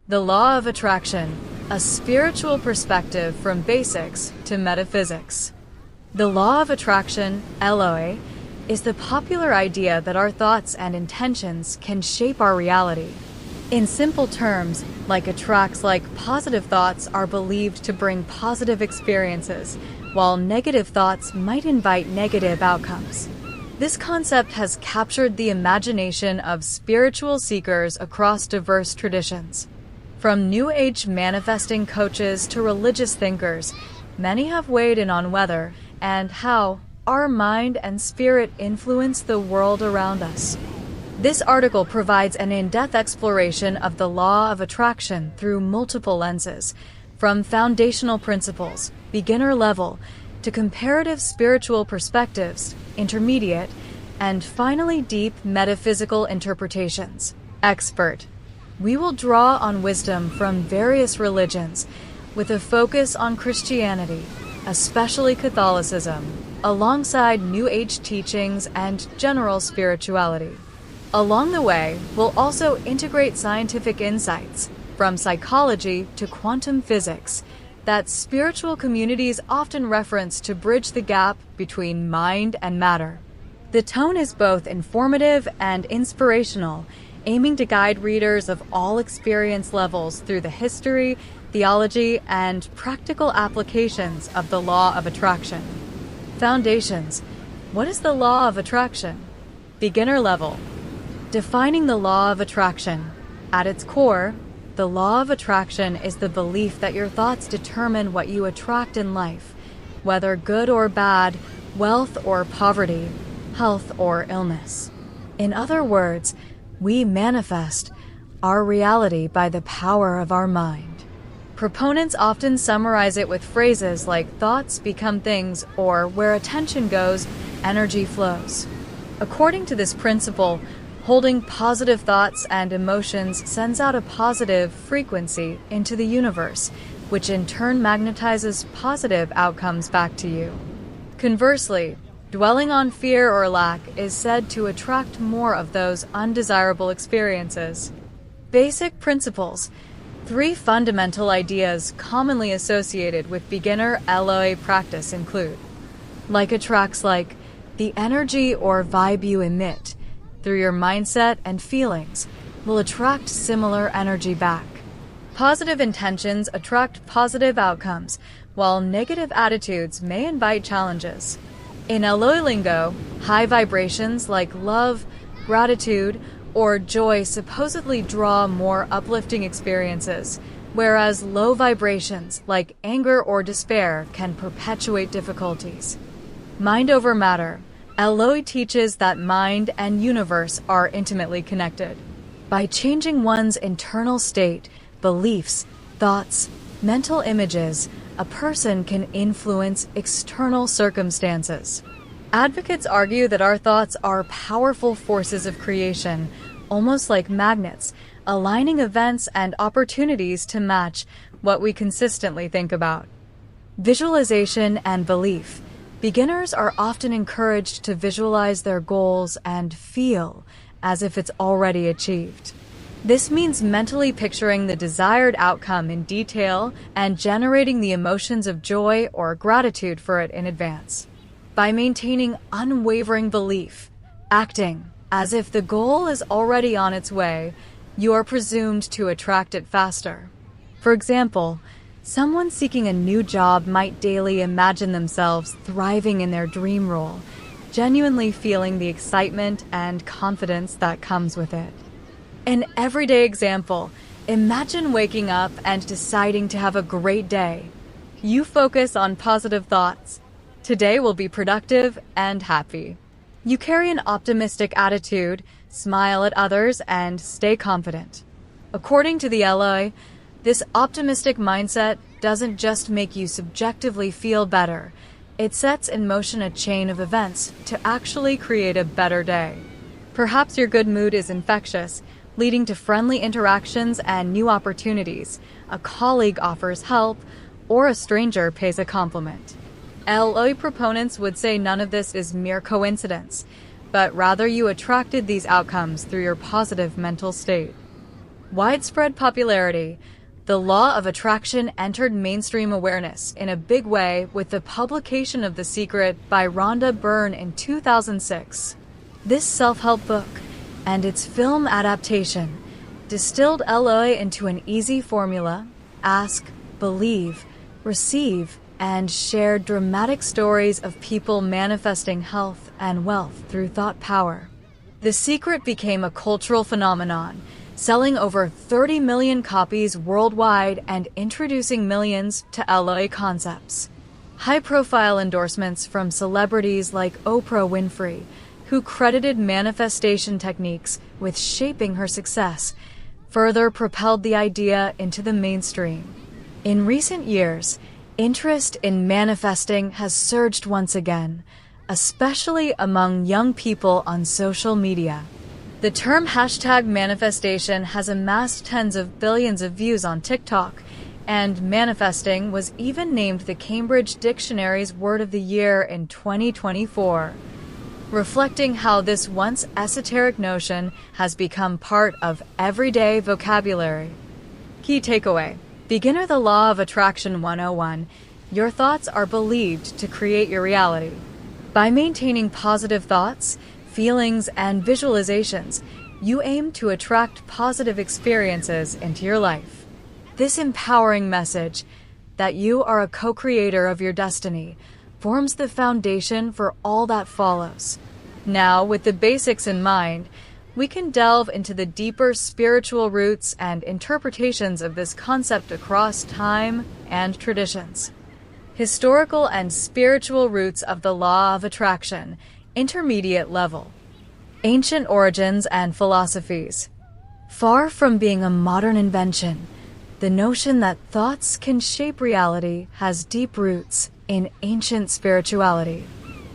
The law of attraction, a spiritual perspective from basics to metaphysics. The law of attraction, LOA, is the popular idea that our thoughts and intentions can shape our reality. In simple terms, positive thoughts are believed to bring positive experiences, while negative thoughts might invite negative outcomes. This concept has captured the imagination of spiritual seekers across diverse traditions. From New Age manifesting coaches to religious thinkers, many have weighed in on whether and how our mind and spirit influence the world around us. This article provides an in-depth exploration of the law of attraction through multiple lenses, from foundational principles, beginner level, to comparative spiritual perspectives, intermediate, and finally deep metaphysical interpretations. Expert. We will draw on wisdom from various religions, with a focus on Christianity, especially Catholicism, alongside New Age teachings and general spirituality. Along the way, we'll also integrate scientific insights, from psychology to quantum physics, that spiritual communities often reference to bridge the gap between mind and matter. The tone is both informative and inspirational, aiming to guide readers of all experience levels through the history, theology, and practical applications of the law of attraction. Foundations. What is the law of attraction? Beginner level. Defining the law of attraction. At its core, the law of attraction is the belief that your thoughts determine what you attract in life, whether good or bad, wealth or poverty, health or illness. In other words, we manifest our reality by the power of our mind. Proponents often summarize it with phrases like thoughts become things or where attention goes, energy flows. According to this principle, holding positive thoughts and emotions sends out a positive frequency into the universe, which in turn magnetizes positive outcomes back to you. Conversely, dwelling on fear or lack is said to attract more of those undesirable experiences. Basic principles. 3 fundamental ideas commonly associated with beginner LOA practice include: like attracts like, the energy or vibe you emit through your mindset and feelings will attract similar energy back. Positive intentions attract positive outcomes, while negative attitudes may invite challenges. In LOA lingo, high vibrations like love, gratitude, or joy supposedly draw more uplifting experiences, whereas low vibrations like anger or despair can perpetuate difficulties. Mind over matter. LOA teaches that mind and universe are intimately connected. By changing one's internal state, beliefs, thoughts, mental images, a person can influence external circumstances. Advocates argue that our thoughts are powerful forces of creation, almost like magnets, aligning events and opportunities to match what we consistently think about. Visualization and belief. Beginners are often encouraged to visualize their goals and feel as if it's already achieved. This means mentally picturing the desired outcome in detail and generating the emotions of joy or gratitude for it in advance. By maintaining unwavering belief, acting as if the goal is already on its way, you are presumed to attract it faster. For example, someone seeking a new job might daily imagine themselves thriving in their dream role, genuinely feeling the excitement and confidence that comes with it. An everyday example, imagine waking up and deciding to have a great day. You focus on positive thoughts. Today will be productive and happy. You carry an optimistic attitude, smile at others, and stay confident. According to the LOA, this optimistic mindset doesn't just make you subjectively feel better, it sets in motion a chain of events to actually create a better day. Perhaps your good mood is infectious, leading to friendly interactions and new opportunities. A colleague offers help, or a stranger pays a compliment. LOA proponents would say none of this is mere coincidence, but rather you attracted these outcomes through your positive mental state. Widespread popularity. The law of attraction entered mainstream awareness in a big way with the publication of The Secret by Rhonda Byrne in 2006. This self-help book and its film adaptation distilled LOA into an easy formula: ask, believe, receive, and shared dramatic stories of people manifesting health and wealth through thought power. The Secret became a cultural phenomenon, selling over 30 million copies worldwide and introducing millions to LOA concepts. High-profile endorsements from celebrities like Oprah Winfrey, who credited manifestation techniques with shaping her success, further propelled the idea into the mainstream. In recent years, interest in manifesting has surged once again, especially among young people on social media. The term #manifestation has amassed tens of billions of views on TikTok, and manifesting was even named the Cambridge Dictionary's Word of the Year in 2024, reflecting how this once esoteric notion has become part of everyday vocabulary. Key takeaway: Beginner the Law of Attraction 101. Your thoughts are believed to create your reality. By maintaining positive thoughts, feelings, and visualizations, you aim to attract positive experiences into your life. This empowering message that you are a co-creator of your destiny forms the foundation for all that follows. Now, with the basics in mind, we can delve into the deeper spiritual roots and interpretations of this concept across time and traditions. Historical and spiritual roots of the law of attraction. Intermediate level. Ancient origins and philosophies. Far from being a modern invention, the notion that thoughts can shape reality has deep roots in ancient spirituality.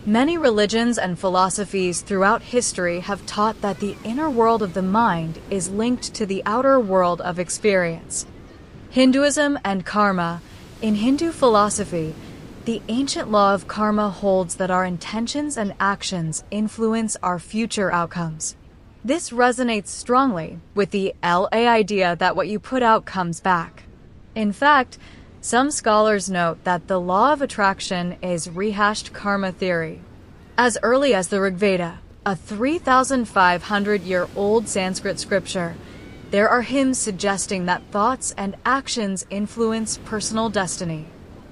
Many religions and philosophies throughout history have taught that the inner world of the mind is linked to the outer world of experience. Hinduism and karma. In Hindu philosophy, the ancient law of karma holds that our intentions and actions influence our future outcomes. This resonates strongly with the LA idea that what you put out comes back. In fact, some scholars note that the law of attraction is rehashed karma theory. As early as the Rig Veda, a 3,500-year-old Sanskrit scripture, there are hymns suggesting that thoughts and actions influence personal destiny.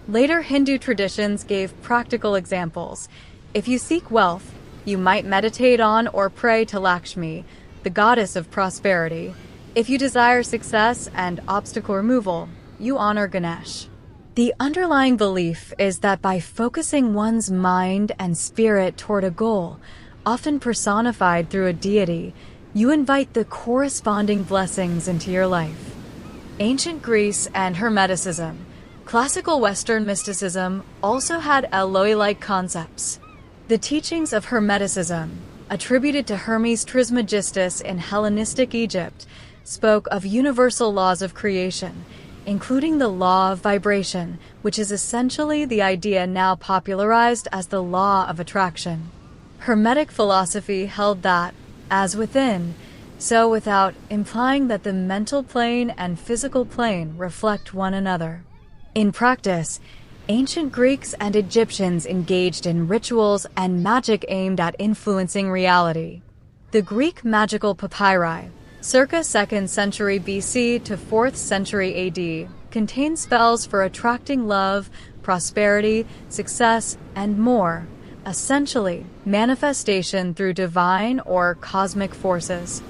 Later Hindu traditions gave practical examples. If you seek wealth, you might meditate on or pray to Lakshmi, the goddess of prosperity. If you desire success and obstacle removal, you honor Ganesh. The underlying belief is that by focusing one's mind and spirit toward a goal, often personified through a deity, you invite the corresponding blessings into your life. Ancient Greece and Hermeticism. Classical Western mysticism also had LOA-like concepts. The teachings of Hermeticism, attributed to Hermes Trismegistus in Hellenistic Egypt, spoke of universal laws of creation, including the law of vibration, which is essentially the idea now popularized as the law of attraction. Hermetic philosophy held that, as within, so without, implying that the mental plane and physical plane reflect one another. In practice, ancient Greeks and Egyptians engaged in rituals and magic aimed at influencing reality. The Greek magical papyri, circa 2nd century BC to 4th century AD, contain spells for attracting love, prosperity, success, and more, essentially manifestation through divine or cosmic forces.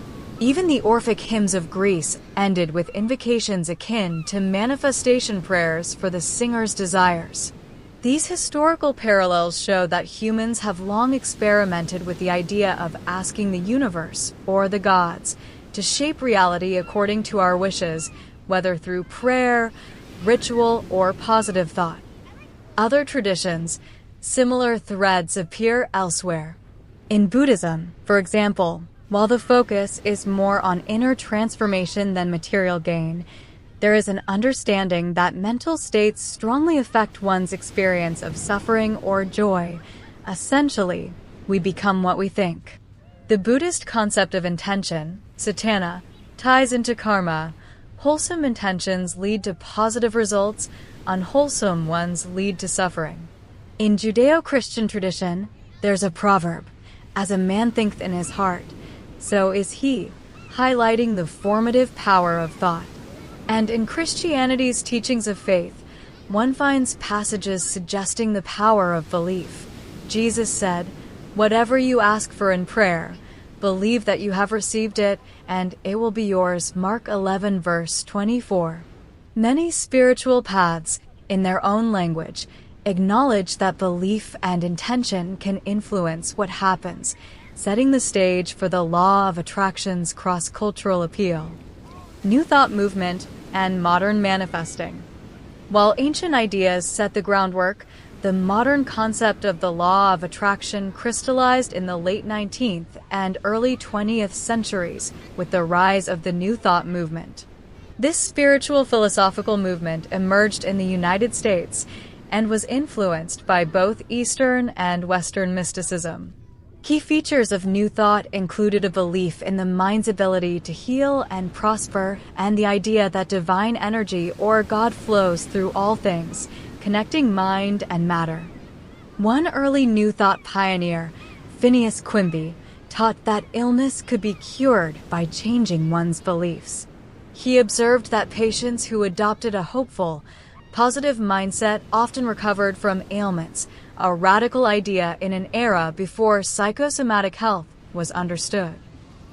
Even the Orphic hymns of Greece ended with invocations akin to manifestation prayers for the singer's desires. These historical parallels show that humans have long experimented with the idea of asking the universe, or the gods, to shape reality according to our wishes, whether through prayer, ritual, or positive thought. Other traditions, similar threads appear elsewhere. In Buddhism, for example, while the focus is more on inner transformation than material gain, there is an understanding that mental states strongly affect one's experience of suffering or joy. Essentially, we become what we think. The Buddhist concept of intention, satana, ties into karma. Wholesome intentions lead to positive results, unwholesome ones lead to suffering. In Judeo-Christian tradition, there's a proverb, "As a man thinketh in his heart, so is he," highlighting the formative power of thought. And in Christianity's teachings of faith, one finds passages suggesting the power of belief. Jesus said, "Whatever you ask for in prayer, believe that you have received it, and it will be yours." Mark 11, verse 24. Many spiritual paths, in their own language, acknowledge that belief and intention can influence what happens, setting the stage for the law of attraction's cross-cultural appeal. New Thought movement and modern manifesting. While ancient ideas set the groundwork, the modern concept of the law of attraction crystallized in the late 19th and early 20th centuries with the rise of the New Thought movement. This spiritual philosophical movement emerged in the United States and was influenced by both Eastern and Western mysticism. Key features of New Thought included a belief in the mind's ability to heal and prosper, and the idea that divine energy or God flows through all things, connecting mind and matter. One early New Thought pioneer, Phineas Quimby, taught that illness could be cured by changing one's beliefs. He observed that patients who adopted a hopeful, positive mindset often recovered from ailments, a radical idea in an era before psychosomatic health was understood.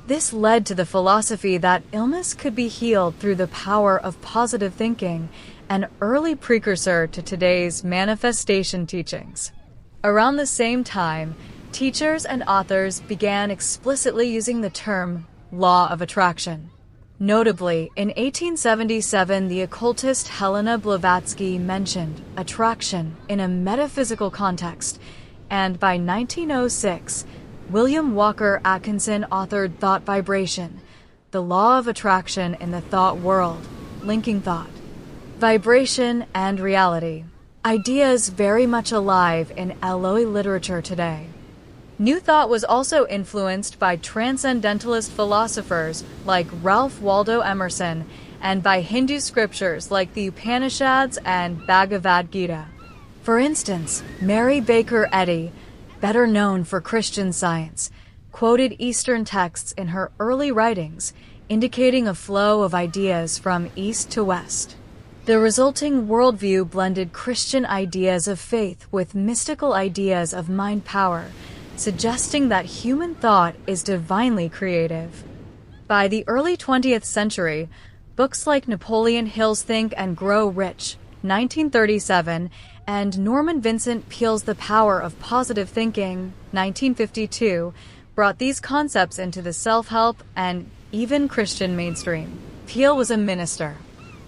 This led to the philosophy that illness could be healed through the power of positive thinking, an early precursor to today's manifestation teachings. Around the same time, teachers and authors began explicitly using the term law of attraction. Notably, in 1877, the occultist Helena Blavatsky mentioned attraction in a metaphysical context, and by 1906, William Walker Atkinson authored Thought Vibration, the law of attraction in the thought world, linking thought, vibration, and reality. Ideas very much alive in Alloy literature today. New Thought was also influenced by transcendentalist philosophers like Ralph Waldo Emerson and by Hindu scriptures like the Upanishads and Bhagavad Gita. For instance, Mary Baker Eddy, better known for Christian Science, quoted Eastern texts in her early writings, indicating a flow of ideas from east to west. The resulting worldview blended Christian ideas of faith with mystical ideas of mind power, suggesting that human thought is divinely creative. By the early 20th century, books like Napoleon Hill's Think and Grow Rich, 1937, and Norman Vincent Peale's The Power of Positive Thinking, 1952, brought these concepts into the self-help and even Christian mainstream. Peale was a minister.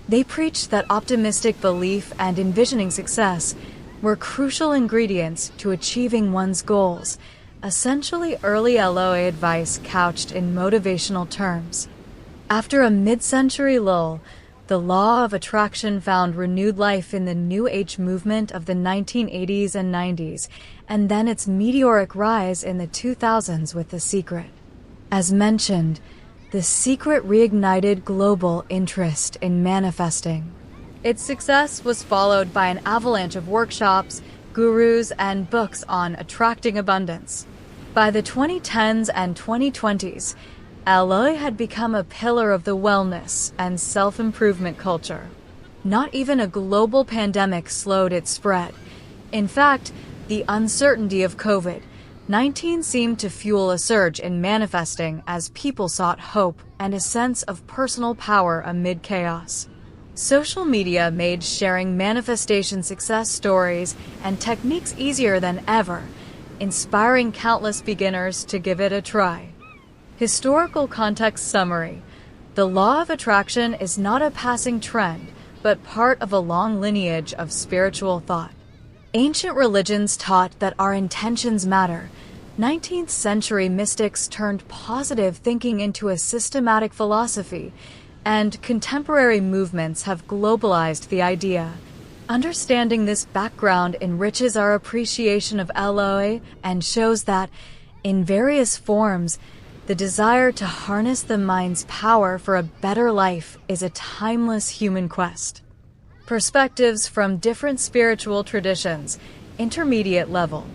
They preached that optimistic belief and envisioning success were crucial ingredients to achieving one's goals, essentially early LOA advice couched in motivational terms. After a mid-century lull, the law of attraction found renewed life in the New Age movement of the 1980s and 90s, and then its meteoric rise in the 2000s with The Secret. As mentioned, The Secret reignited global interest in manifesting. Its success was followed by an avalanche of workshops, gurus, and books on attracting abundance. By the 2010s and 2020s, Alloy had become a pillar of the wellness and self-improvement culture. Not even a global pandemic slowed its spread. In fact, the uncertainty of COVID-19 seemed to fuel a surge in manifesting as people sought hope and a sense of personal power amid chaos. Social media made sharing manifestation success stories and techniques easier than ever, inspiring countless beginners to give it a try. Historical context summary. The law of attraction is not a passing trend, but part of a long lineage of spiritual thought. Ancient religions taught that our intentions matter. 19th century mystics turned positive thinking into a systematic philosophy, and contemporary movements have globalized the idea. Understanding this background enriches our appreciation of LOA and shows that, in various forms, The desire to harness the mind's power for a better life is a timeless human quest. Perspectives from different spiritual traditions, intermediate level.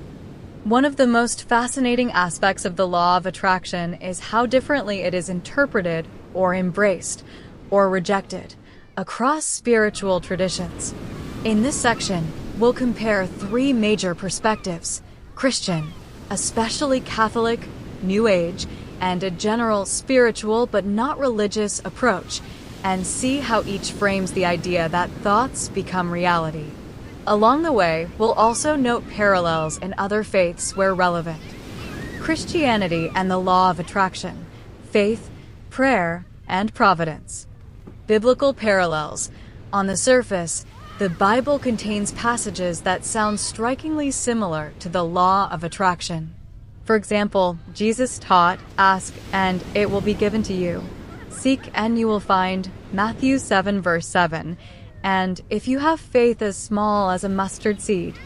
One of the most fascinating aspects of the law of attraction is how differently it is interpreted or embraced or rejected across spiritual traditions. In this section, we'll compare three major perspectives: Christian, especially Catholic, New Age, and a general spiritual but not religious approach, and see how each frames the idea that thoughts become reality. Along the way, we'll also note parallels in other faiths where relevant. Christianity and the law of attraction, faith, prayer, and providence. Biblical parallels. On the surface, the Bible contains passages that sound strikingly similar to the law of attraction. For example, Jesus taught, "Ask, and it will be given to you. Seek, and you will find," Matthew 7 verse 7, and "if you have faith as small as a mustard seed,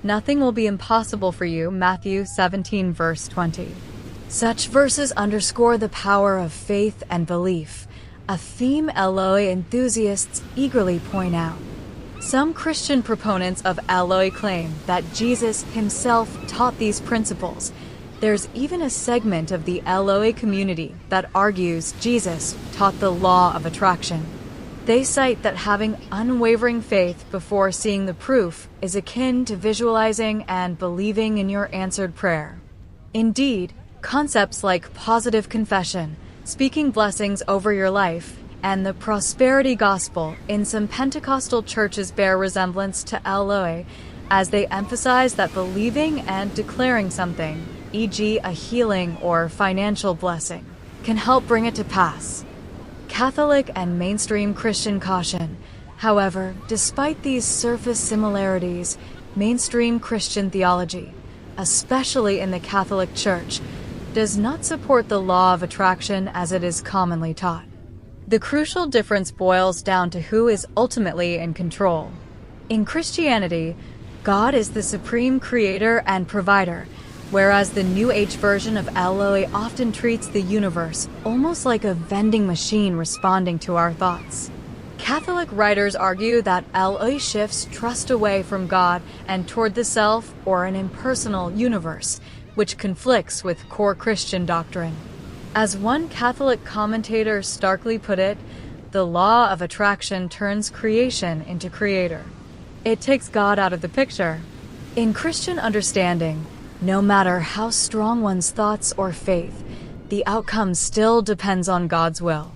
nothing will be impossible for you," Matthew 17 verse 20. Such verses underscore the power of faith and belief, a theme Eloi enthusiasts eagerly point out. Some Christian proponents of Eloi claim that Jesus himself taught these principles. There's even a segment of the Eloi community that argues Jesus taught the law of attraction. They cite that having unwavering faith before seeing the proof is akin to visualizing and believing in your answered prayer. Indeed, concepts like positive confession, speaking blessings over your life, and the prosperity gospel in some Pentecostal churches bear resemblance to Eloi, as they emphasize that believing and declaring something, e.g. a healing or financial blessing, can help bring it to pass. Catholic and mainstream Christian caution. However, despite these surface similarities, mainstream Christian theology, especially in the Catholic Church, does not support the law of attraction as it is commonly taught. The crucial difference boils down to who is ultimately in control. In Christianity, God is the supreme creator and provider, whereas the New Age version of Eloi often treats the universe almost like a vending machine responding to our thoughts. Catholic writers argue that Eloi shifts trust away from God and toward the self or an impersonal universe, which conflicts with core Christian doctrine. As one Catholic commentator starkly put it, the law of attraction turns creation into creator. It takes God out of the picture. In Christian understanding, no matter how strong one's thoughts or faith, the outcome still depends on God's will.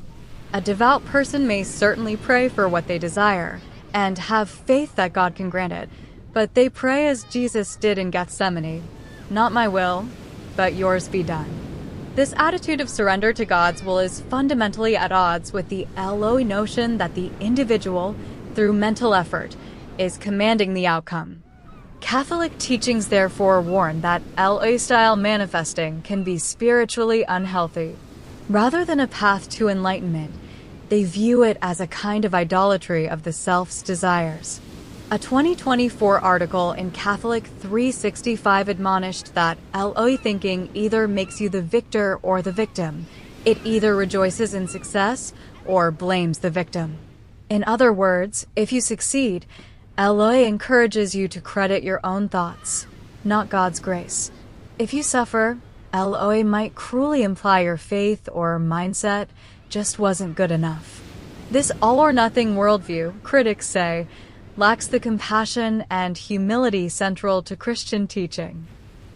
A devout person may certainly pray for what they desire and have faith that God can grant it, but they pray as Jesus did in Gethsemane, "Not my will, but yours be done." This attitude of surrender to God's will is fundamentally at odds with the Eloi notion that the individual, through mental effort, is commanding the outcome. Catholic teachings therefore warn that Eloi-style manifesting can be spiritually unhealthy. Rather than a path to enlightenment, they view it as a kind of idolatry of the self's desires. A 2024 article in Catholic 365 admonished that Eloi thinking either makes you the victor or the victim. It either rejoices in success or blames the victim. In other words, if you succeed, Eloi encourages you to credit your own thoughts, not God's grace. If you suffer, Eloi might cruelly imply your faith or mindset just wasn't good enough. This all-or-nothing worldview, critics say, lacks the compassion and humility central to Christian teaching.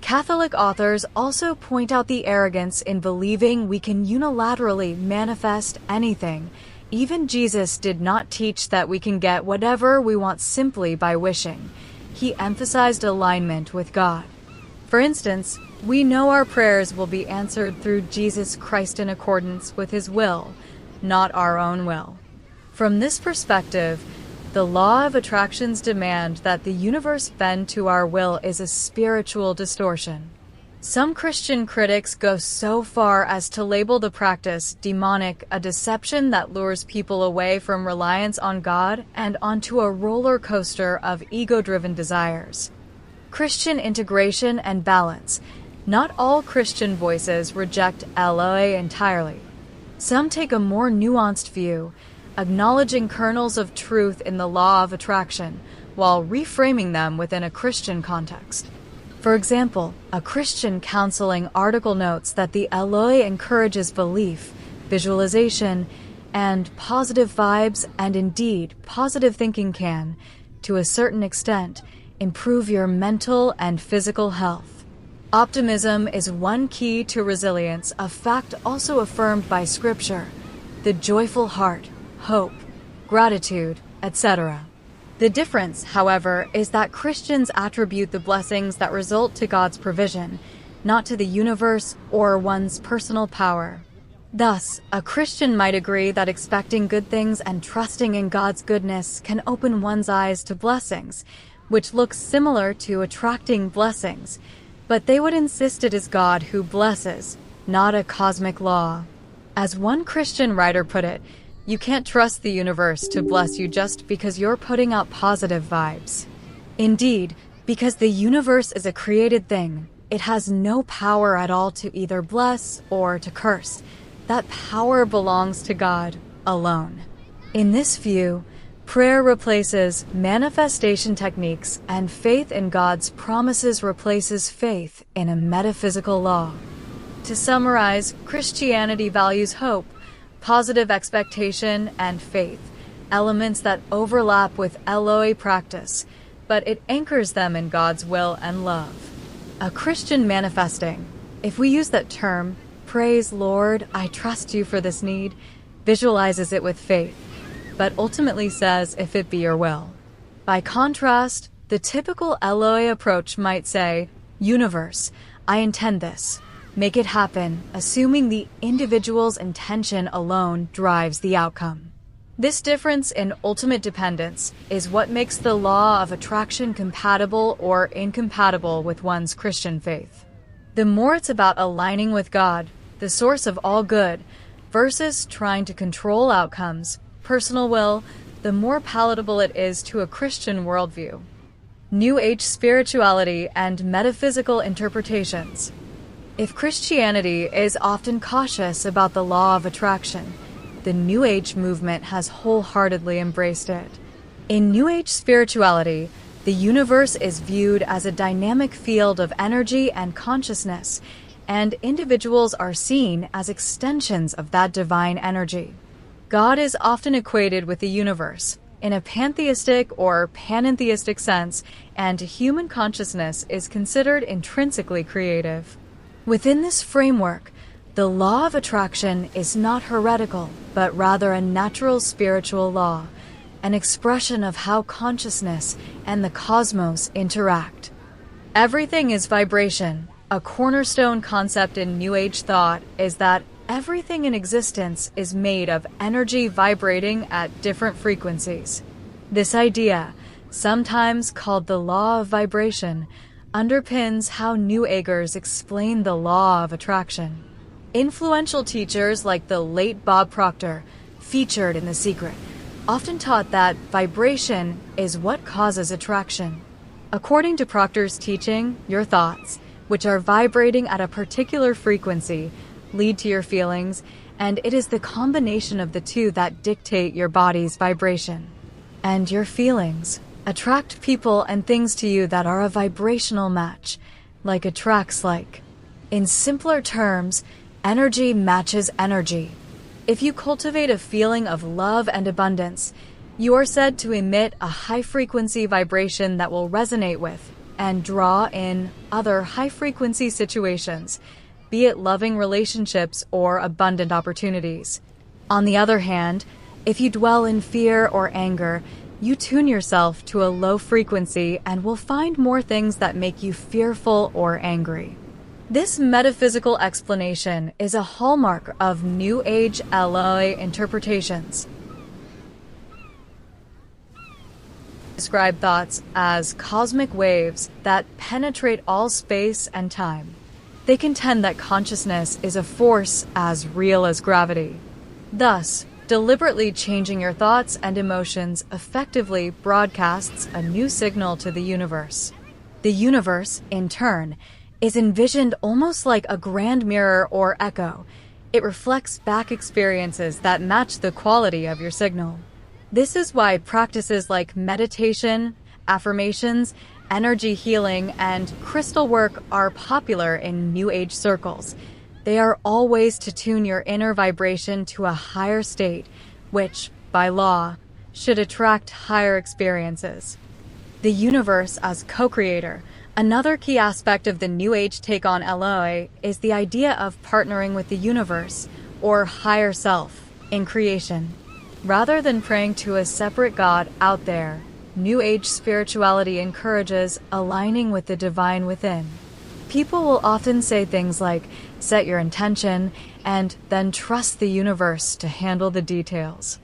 Catholic authors also point out the arrogance in believing we can unilaterally manifest anything. Even Jesus did not teach that we can get whatever we want simply by wishing. He emphasized alignment with God. For instance, we know our prayers will be answered through Jesus Christ in accordance with His will, not our own will. From this perspective, the law of attraction's demand that the universe bend to our will is a spiritual distortion. Some Christian critics go so far as to label the practice demonic, a deception that lures people away from reliance on God and onto a roller coaster of ego-driven desires. Christian integration and balance. Not all Christian voices reject LOA entirely. Some take a more nuanced view, acknowledging kernels of truth in the law of attraction while reframing them within a Christian context. For example, a Christian counseling article notes that the LOA encourages belief, visualization, and positive vibes, and indeed, positive thinking can, to a certain extent, improve your mental and physical health. Optimism is one key to resilience, a fact also affirmed by Scripture. The joyful heart, hope, gratitude, etc. The difference, however, is that Christians attribute the blessings that result to God's provision, not to the universe or one's personal power. Thus, a Christian might agree that expecting good things and trusting in God's goodness can open one's eyes to blessings, which looks similar to attracting blessings, but they would insist it is God who blesses, not a cosmic law. As one Christian writer put it, you can't trust the universe to bless you just because you're putting out positive vibes. Indeed, because the universe is a created thing, it has no power at all to either bless or to curse. That power belongs to God alone. In this view, prayer replaces manifestation techniques, and faith in God's promises replaces faith in a metaphysical law. To summarize, Christianity values hope, positive expectation, and faith, elements that overlap with LOA practice, but it anchors them in God's will and love. A Christian manifesting, if we use that term, prays, Lord, I trust you for this need, visualizes it with faith, but ultimately says, if it be your will. By contrast, the typical LOA approach might say, universe, I intend this. Make it happen, assuming the individual's intention alone drives the outcome. This difference in ultimate dependence is what makes the law of attraction compatible or incompatible with one's Christian faith. The more it's about aligning with God, the source of all good, versus trying to control outcomes, personal will, the more palatable it is to a Christian worldview. New Age spirituality and metaphysical interpretations. If Christianity is often cautious about the law of attraction, the New Age movement has wholeheartedly embraced it. In New Age spirituality, the universe is viewed as a dynamic field of energy and consciousness, and individuals are seen as extensions of that divine energy. God is often equated with the universe in a pantheistic or panentheistic sense, and human consciousness is considered intrinsically creative. Within this framework, the law of attraction is not heretical, but rather a natural spiritual law, an expression of how consciousness and the cosmos interact. Everything is vibration. A cornerstone concept in New Age thought is that everything in existence is made of energy vibrating at different frequencies. This idea, sometimes called the law of vibration, underpins how New Agers explain the law of attraction. Influential teachers like the late Bob Proctor, featured in The Secret, often taught that vibration is what causes attraction. According to Proctor's teaching, your thoughts, which are vibrating at a particular frequency, lead to your feelings, and it is the combination of the two that dictate your body's vibration. And your feelings attract people and things to you that are a vibrational match, like attracts like. In simpler terms, energy matches energy. If you cultivate a feeling of love and abundance, you are said to emit a high-frequency vibration that will resonate with and draw in other high-frequency situations, be it loving relationships or abundant opportunities. On the other hand, if you dwell in fear or anger, you tune yourself to a low frequency and will find more things that make you fearful or angry. This metaphysical explanation is a hallmark of New Age LOA interpretations. Describe thoughts as cosmic waves that penetrate all space and time. They contend that consciousness is a force as real as gravity. Thus, deliberately changing your thoughts and emotions effectively broadcasts a new signal to the universe. The universe, in turn, is envisioned almost like a grand mirror or echo. It reflects back experiences that match the quality of your signal. This is why practices like meditation, affirmations, energy healing, and crystal work are popular in New Age circles. They are all ways to tune your inner vibration to a higher state, which, by law, should attract higher experiences. The universe as co-creator. Another key aspect of the New Age take on LOA is the idea of partnering with the universe, or higher self, in creation. Rather than praying to a separate God out there, New Age spirituality encourages aligning with the divine within. People will often say things like, set your intention, and then trust the universe to handle the details.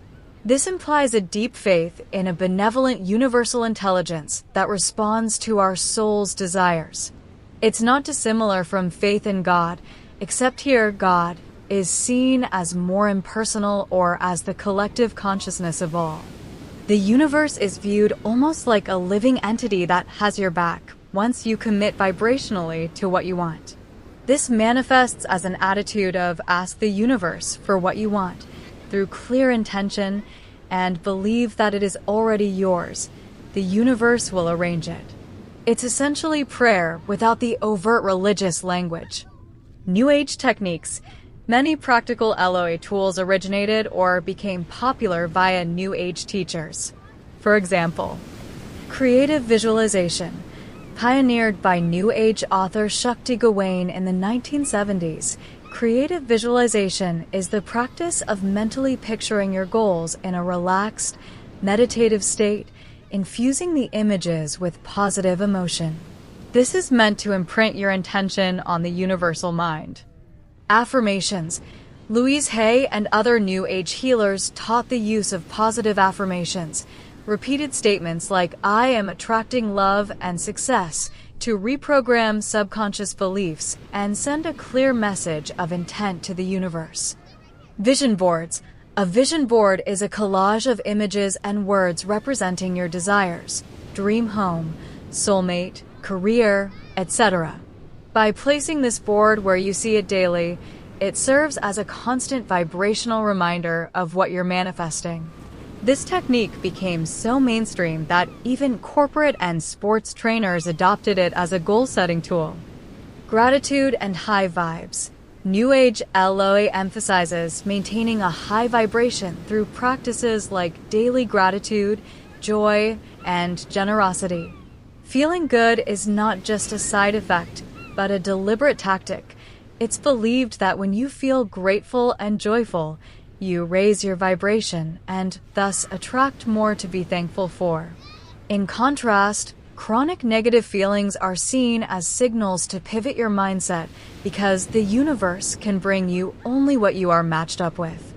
This implies a deep faith in a benevolent universal intelligence that responds to our soul's desires. It's not dissimilar from faith in God, except here God is seen as more impersonal or as the collective consciousness of all. The universe is viewed almost like a living entity that has your back once you commit vibrationally to what you want. This manifests as an attitude of ask the universe for what you want, through clear intention, and believe that it is already yours. The universe will arrange it. It's essentially prayer without the overt religious language. New Age techniques. Many practical LOA tools originated or became popular via New Age teachers. For example, creative visualization. Pioneered by New Age author Shakti Gawain in the 1970s, creative visualization is the practice of mentally picturing your goals in a relaxed, meditative state, infusing the images with positive emotion. This is meant to imprint your intention on the universal mind. Affirmations. Louise Hay and other New Age healers taught the use of positive affirmations, repeated statements like, I am attracting love and success, to reprogram subconscious beliefs and send a clear message of intent to the universe. Vision boards. A vision board is a collage of images and words representing your desires, dream home, soulmate, career, etc. By placing this board where you see it daily, it serves as a constant vibrational reminder of what you're manifesting. This technique became so mainstream that even corporate and sports trainers adopted it as a goal-setting tool. Gratitude and high vibes. New Age LOA emphasizes maintaining a high vibration through practices like daily gratitude, joy, and generosity. Feeling good is not just a side effect, but a deliberate tactic. It's believed that when you feel grateful and joyful, you raise your vibration and thus attract more to be thankful for. In contrast, chronic negative feelings are seen as signals to pivot your mindset because the universe can bring you only what you are matched up with.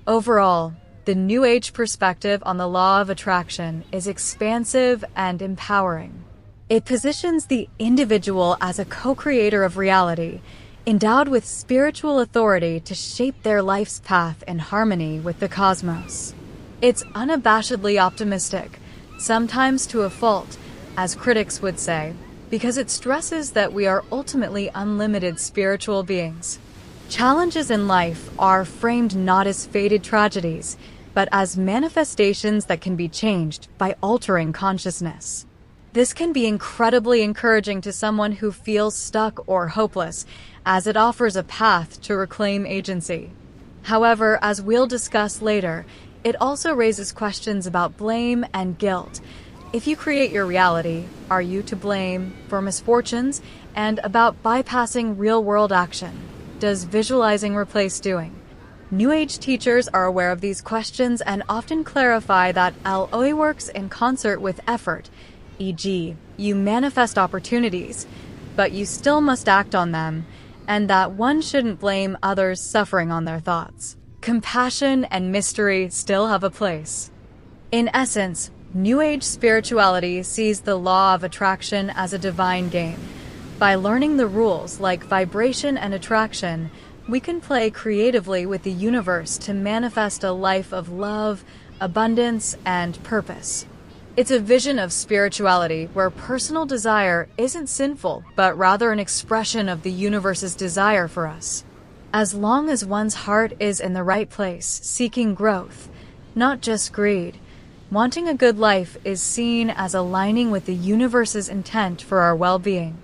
Overall, the New Age perspective on the law of attraction is expansive and empowering. It positions the individual as a co-creator of reality, endowed with spiritual authority to shape their life's path in harmony with the cosmos. It's unabashedly optimistic, sometimes to a fault, as critics would say, because it stresses that we are ultimately unlimited spiritual beings. Challenges in life are framed not as fated tragedies, but as manifestations that can be changed by altering consciousness. This can be incredibly encouraging to someone who feels stuck or hopeless, as it offers a path to reclaim agency. However, as we'll discuss later, it also raises questions about blame and guilt. If you create your reality, are you to blame for misfortunes? And about bypassing real-world action. Does visualizing replace doing? New Age teachers are aware of these questions and often clarify that LOA works in concert with effort, e.g., you manifest opportunities, but you still must act on them, and that one shouldn't blame others' suffering on their thoughts. Compassion and mystery still have a place. In essence, New Age spirituality sees the law of attraction as a divine game. By learning the rules like vibration and attraction, we can play creatively with the universe to manifest a life of love, abundance, and purpose. It's a vision of spirituality where personal desire isn't sinful, but rather an expression of the universe's desire for us. As long as one's heart is in the right place, seeking growth, not just greed, wanting a good life is seen as aligning with the universe's intent for our well-being.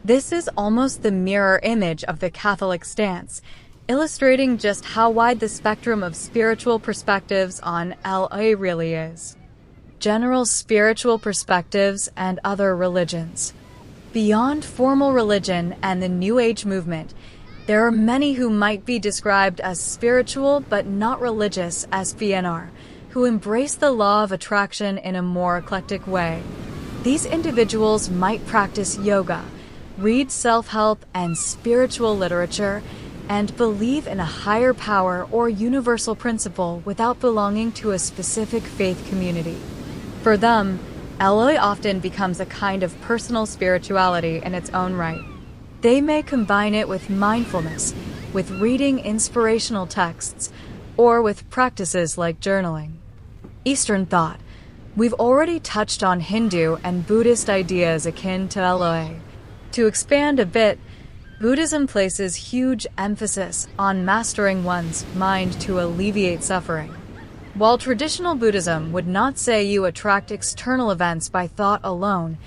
This is almost the mirror image of the Catholic stance, illustrating just how wide the spectrum of spiritual perspectives on LA really is. General spiritual perspectives and other religions. Beyond formal religion and the New Age movement, there are many who might be described as spiritual but not religious as FNR, who embrace the law of attraction in a more eclectic way. These individuals might practice yoga, read self-help and spiritual literature, and believe in a higher power or universal principle without belonging to a specific faith community. For them, LA often becomes a kind of personal spirituality in its own right. They may combine it with mindfulness, with reading inspirational texts, or with practices like journaling. Eastern thought. We've already touched on Hindu and Buddhist ideas akin to LA. To expand a bit, Buddhism places huge emphasis on mastering one's mind to alleviate suffering. While traditional Buddhism would not say you attract external events by thought alone,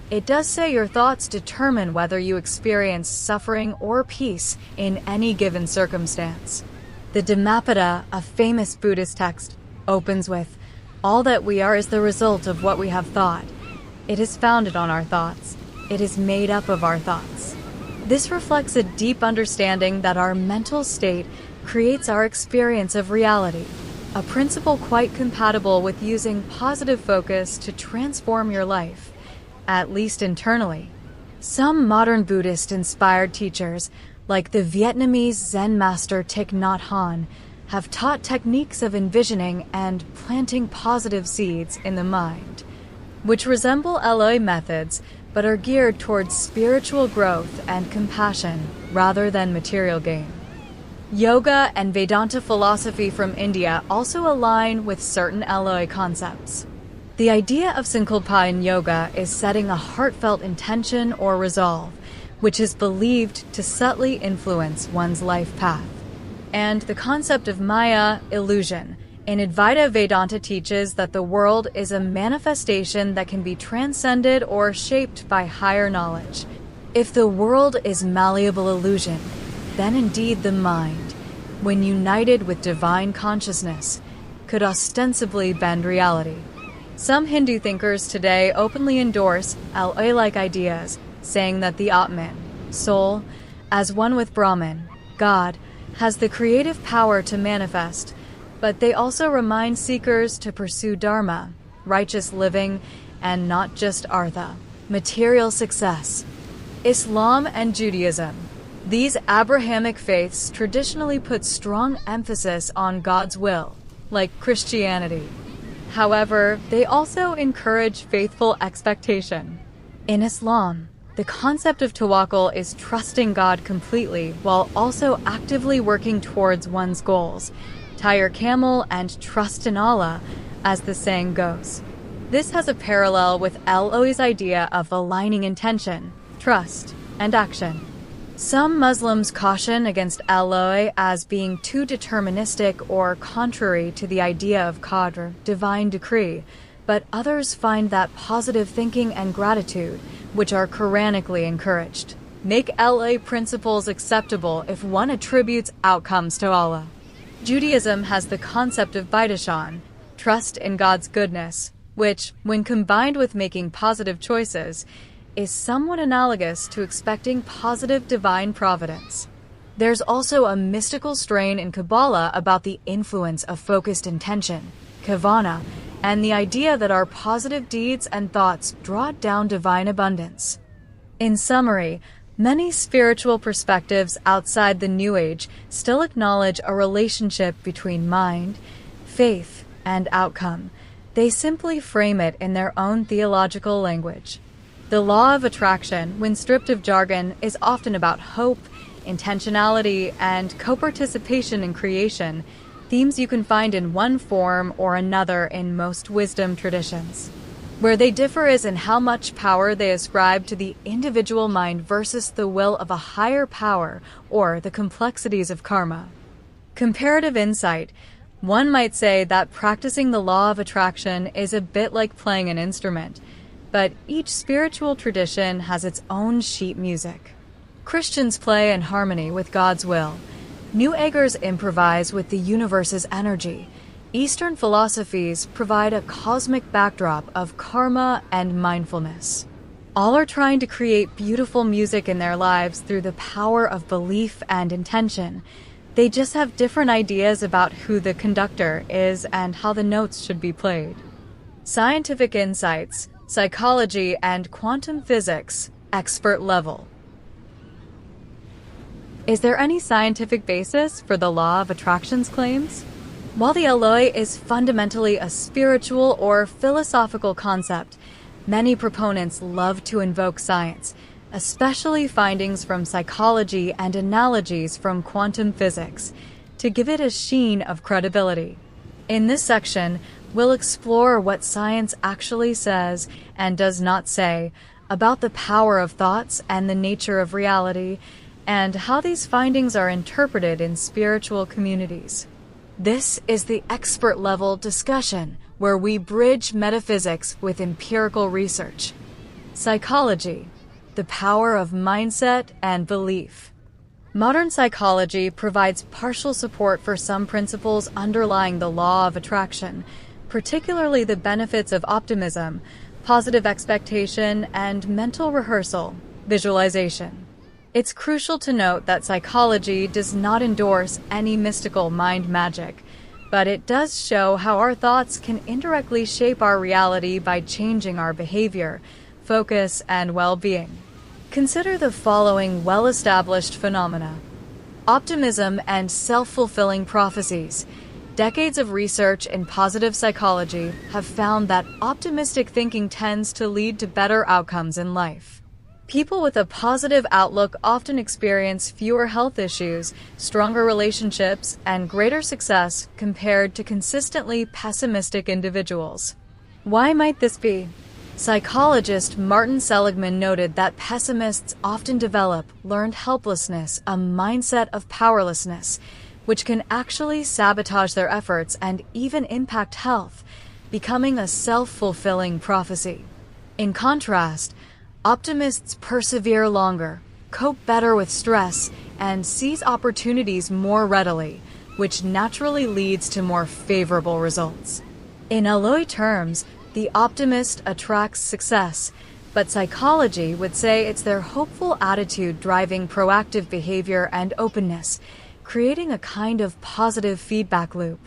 it does say your thoughts determine whether you experience suffering or peace in any given circumstance. The Dhammapada, a famous Buddhist text, opens with, "All that we are is the result of what we have thought. It is founded on our thoughts. It is made up of our thoughts." This reflects a deep understanding that our mental state creates our experience of reality, a principle quite compatible with using positive focus to transform your life, at least internally. Some modern Buddhist-inspired teachers, like the Vietnamese Zen master Thich Nhat Hanh, have taught techniques of envisioning and planting positive seeds in the mind, which resemble LA methods but are geared towards spiritual growth and compassion rather than material gain. Yoga and Vedanta philosophy from India also align with certain LA concepts. The idea of sankalpa in yoga is setting a heartfelt intention or resolve, which is believed to subtly influence one's life path. And the concept of Maya, illusion, in Advaita Vedanta teaches that the world is a manifestation that can be transcended or shaped by higher knowledge. If the world is malleable illusion, then indeed the mind, when united with divine consciousness, could ostensibly bend reality. Some Hindu thinkers today openly endorse LA-like ideas, saying that the Atman, soul, as one with Brahman, God, has the creative power to manifest, but they also remind seekers to pursue dharma, righteous living, and not just artha, material success. Islam and Judaism. These Abrahamic faiths traditionally put strong emphasis on God's will, like Christianity. However, they also encourage faithful expectation. In Islam, the concept of tawakkul is trusting God completely while also actively working towards one's goals. Tie your camel and trust in Allah, as the saying goes. This has a parallel with LO's idea of aligning intention, trust, and action. Some Muslims caution against LO as being too deterministic or contrary to the idea of qadr, divine decree, but others find that positive thinking and gratitude, which are Quranically encouraged, make LA principles acceptable if one attributes outcomes to Allah. Judaism has the concept of Bidashan, trust in God's goodness, which, when combined with making positive choices, is somewhat analogous to expecting positive divine providence. There's also a mystical strain in Kabbalah about the influence of focused intention, kavana, and the idea that our positive deeds and thoughts draw down divine abundance. In summary, many spiritual perspectives outside the New Age still acknowledge a relationship between mind, faith, and outcome. They simply frame it in their own theological language. The law of attraction, when stripped of jargon, is often about hope, intentionality, and co-participation in creation, themes you can find in one form or another in most wisdom traditions. Where they differ is in how much power they ascribe to the individual mind versus the will of a higher power or the complexities of karma. Comparative insight. One might say that practicing the law of attraction is a bit like playing an instrument, but each spiritual tradition has its own sheet music. Christians play in harmony with God's will. New Agers improvise with the universe's energy. Eastern philosophies provide a cosmic backdrop of karma and mindfulness. All are trying to create beautiful music in their lives through the power of belief and intention. They just have different ideas about who the conductor is and how the notes should be played. Scientific insights, psychology, and quantum physics, expert level. Is there any scientific basis for the law of attraction's claims? While the Eloi is fundamentally a spiritual or philosophical concept, many proponents love to invoke science, especially findings from psychology and analogies from quantum physics, to give it a sheen of credibility. In this section, we'll explore what science actually says and does not say about the power of thoughts and the nature of reality, and how these findings are interpreted in spiritual communities. This is the expert-level discussion where we bridge metaphysics with empirical research. Psychology, the power of mindset and belief. Modern psychology provides partial support for some principles underlying the law of attraction, particularly the benefits of optimism, positive expectation, and mental rehearsal, visualization. It's crucial to note that psychology does not endorse any mystical mind magic, but it does show how our thoughts can indirectly shape our reality by changing our behavior, focus, and well-being. Consider the following well-established phenomena. Optimism and self-fulfilling prophecies. Decades of research in positive psychology have found that optimistic thinking tends to lead to better outcomes in life. People with a positive outlook often experience fewer health issues, stronger relationships, and greater success compared to consistently pessimistic individuals. Why might this be? Psychologist Martin Seligman noted that pessimists often develop learned helplessness, a mindset of powerlessness, which can actually sabotage their efforts and even impact health, becoming a self-fulfilling prophecy. In contrast, optimists persevere longer, cope better with stress, and seize opportunities more readily, which naturally leads to more favorable results. In Eloi terms, the optimist attracts success, but psychology would say it's their hopeful attitude driving proactive behavior and openness, creating a kind of positive feedback loop.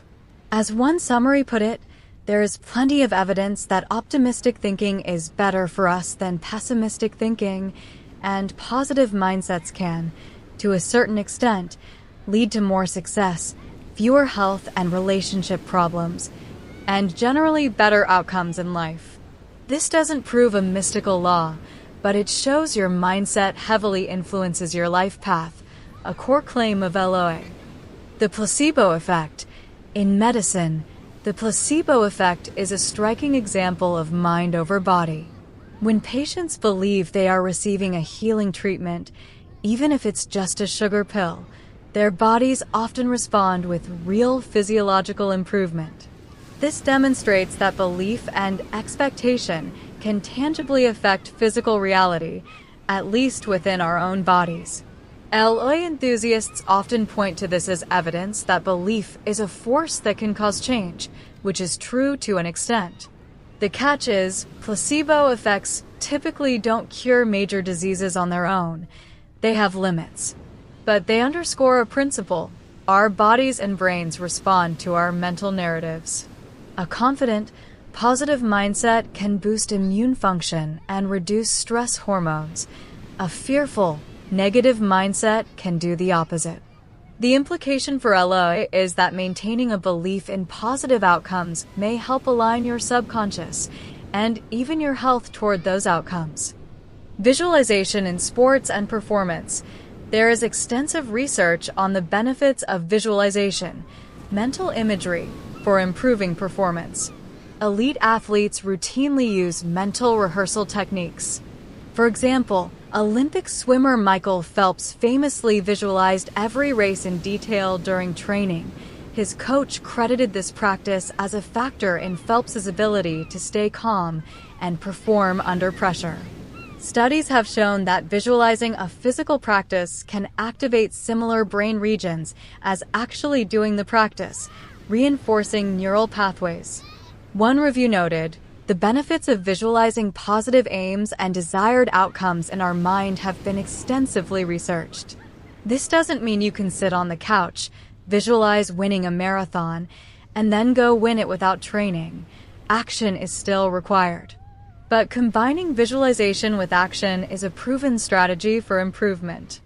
As one summary put it, there is plenty of evidence that optimistic thinking is better for us than pessimistic thinking, and positive mindsets can, to a certain extent, lead to more success, fewer health and relationship problems, and generally better outcomes in life. This doesn't prove a mystical law, but it shows your mindset heavily influences your life path, a core claim of Eloi. The placebo effect. In medicine, the placebo effect is a striking example of mind over body. When patients believe they are receiving a healing treatment, even if it's just a sugar pill, their bodies often respond with real physiological improvement. This demonstrates that belief and expectation can tangibly affect physical reality, at least within our own bodies. Eloi enthusiasts often point to this as evidence that belief is a force that can cause change, which is true to an extent. The catch is, placebo effects typically don't cure major diseases on their own. They have limits. But they underscore a principle: our bodies and brains respond to our mental narratives. A confident, positive mindset can boost immune function and reduce stress hormones. A fearful, negative mindset can do the opposite. The implication for Eloi is that maintaining a belief in positive outcomes may help align your subconscious and even your health toward those outcomes. Visualization in sports and performance. There is extensive research on the benefits of visualization, mental imagery, for improving performance. elite athletes routinely use mental rehearsal techniques. For example, Olympic swimmer Michael Phelps famously visualized every race in detail during training. His coach credited this practice as a factor in Phelps's ability to stay calm and perform under pressure. Studies have shown that visualizing a physical practice can activate similar brain regions as actually doing the practice, reinforcing neural pathways. One review noted, "The benefits of visualizing positive aims and desired outcomes in our mind have been extensively researched." This doesn't mean you can sit on the couch, visualize winning a marathon, and then go win it without training. Action is still required. But combining visualization with action is a proven strategy for improvement.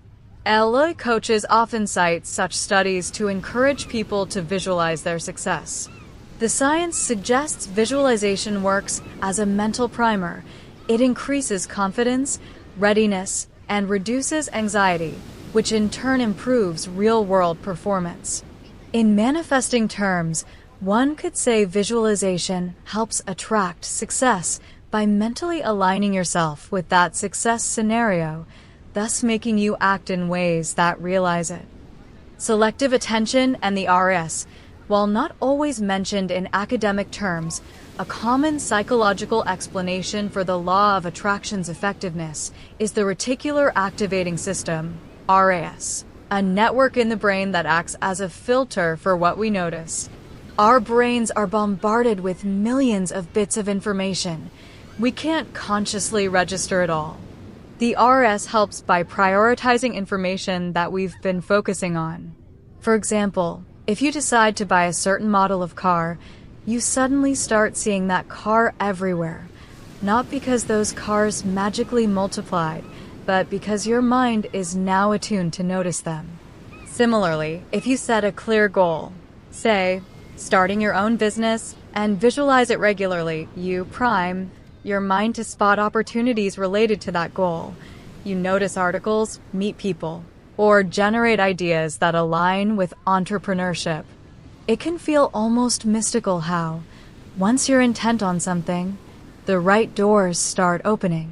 LOI coaches often cite such studies to encourage people to visualize their success. The science suggests visualization works as a mental primer. It increases confidence, readiness, and reduces anxiety, which in turn improves real-world performance. In manifesting terms, one could say visualization helps attract success by mentally aligning yourself with that success scenario, thus making you act in ways that realize it. Selective attention and the RS, while not always mentioned in academic terms, a common psychological explanation for the law of attraction's effectiveness is the reticular activating system, RAS, a network in the brain that acts as a filter for what we notice. Our brains are bombarded with millions of bits of information. We can't consciously register it all. The RS helps by prioritizing information that we've been focusing on. For example, if you decide to buy a certain model of car, you suddenly start seeing that car everywhere. Not because those cars magically multiplied, but because your mind is now attuned to notice them. Similarly, if you set a clear goal, say, starting your own business, and visualize it regularly, you prime your mind to spot opportunities related to that goal. You notice articles, meet people, or generate ideas that align with entrepreneurship. It can feel almost mystical how, once you're intent on something, the right doors start opening.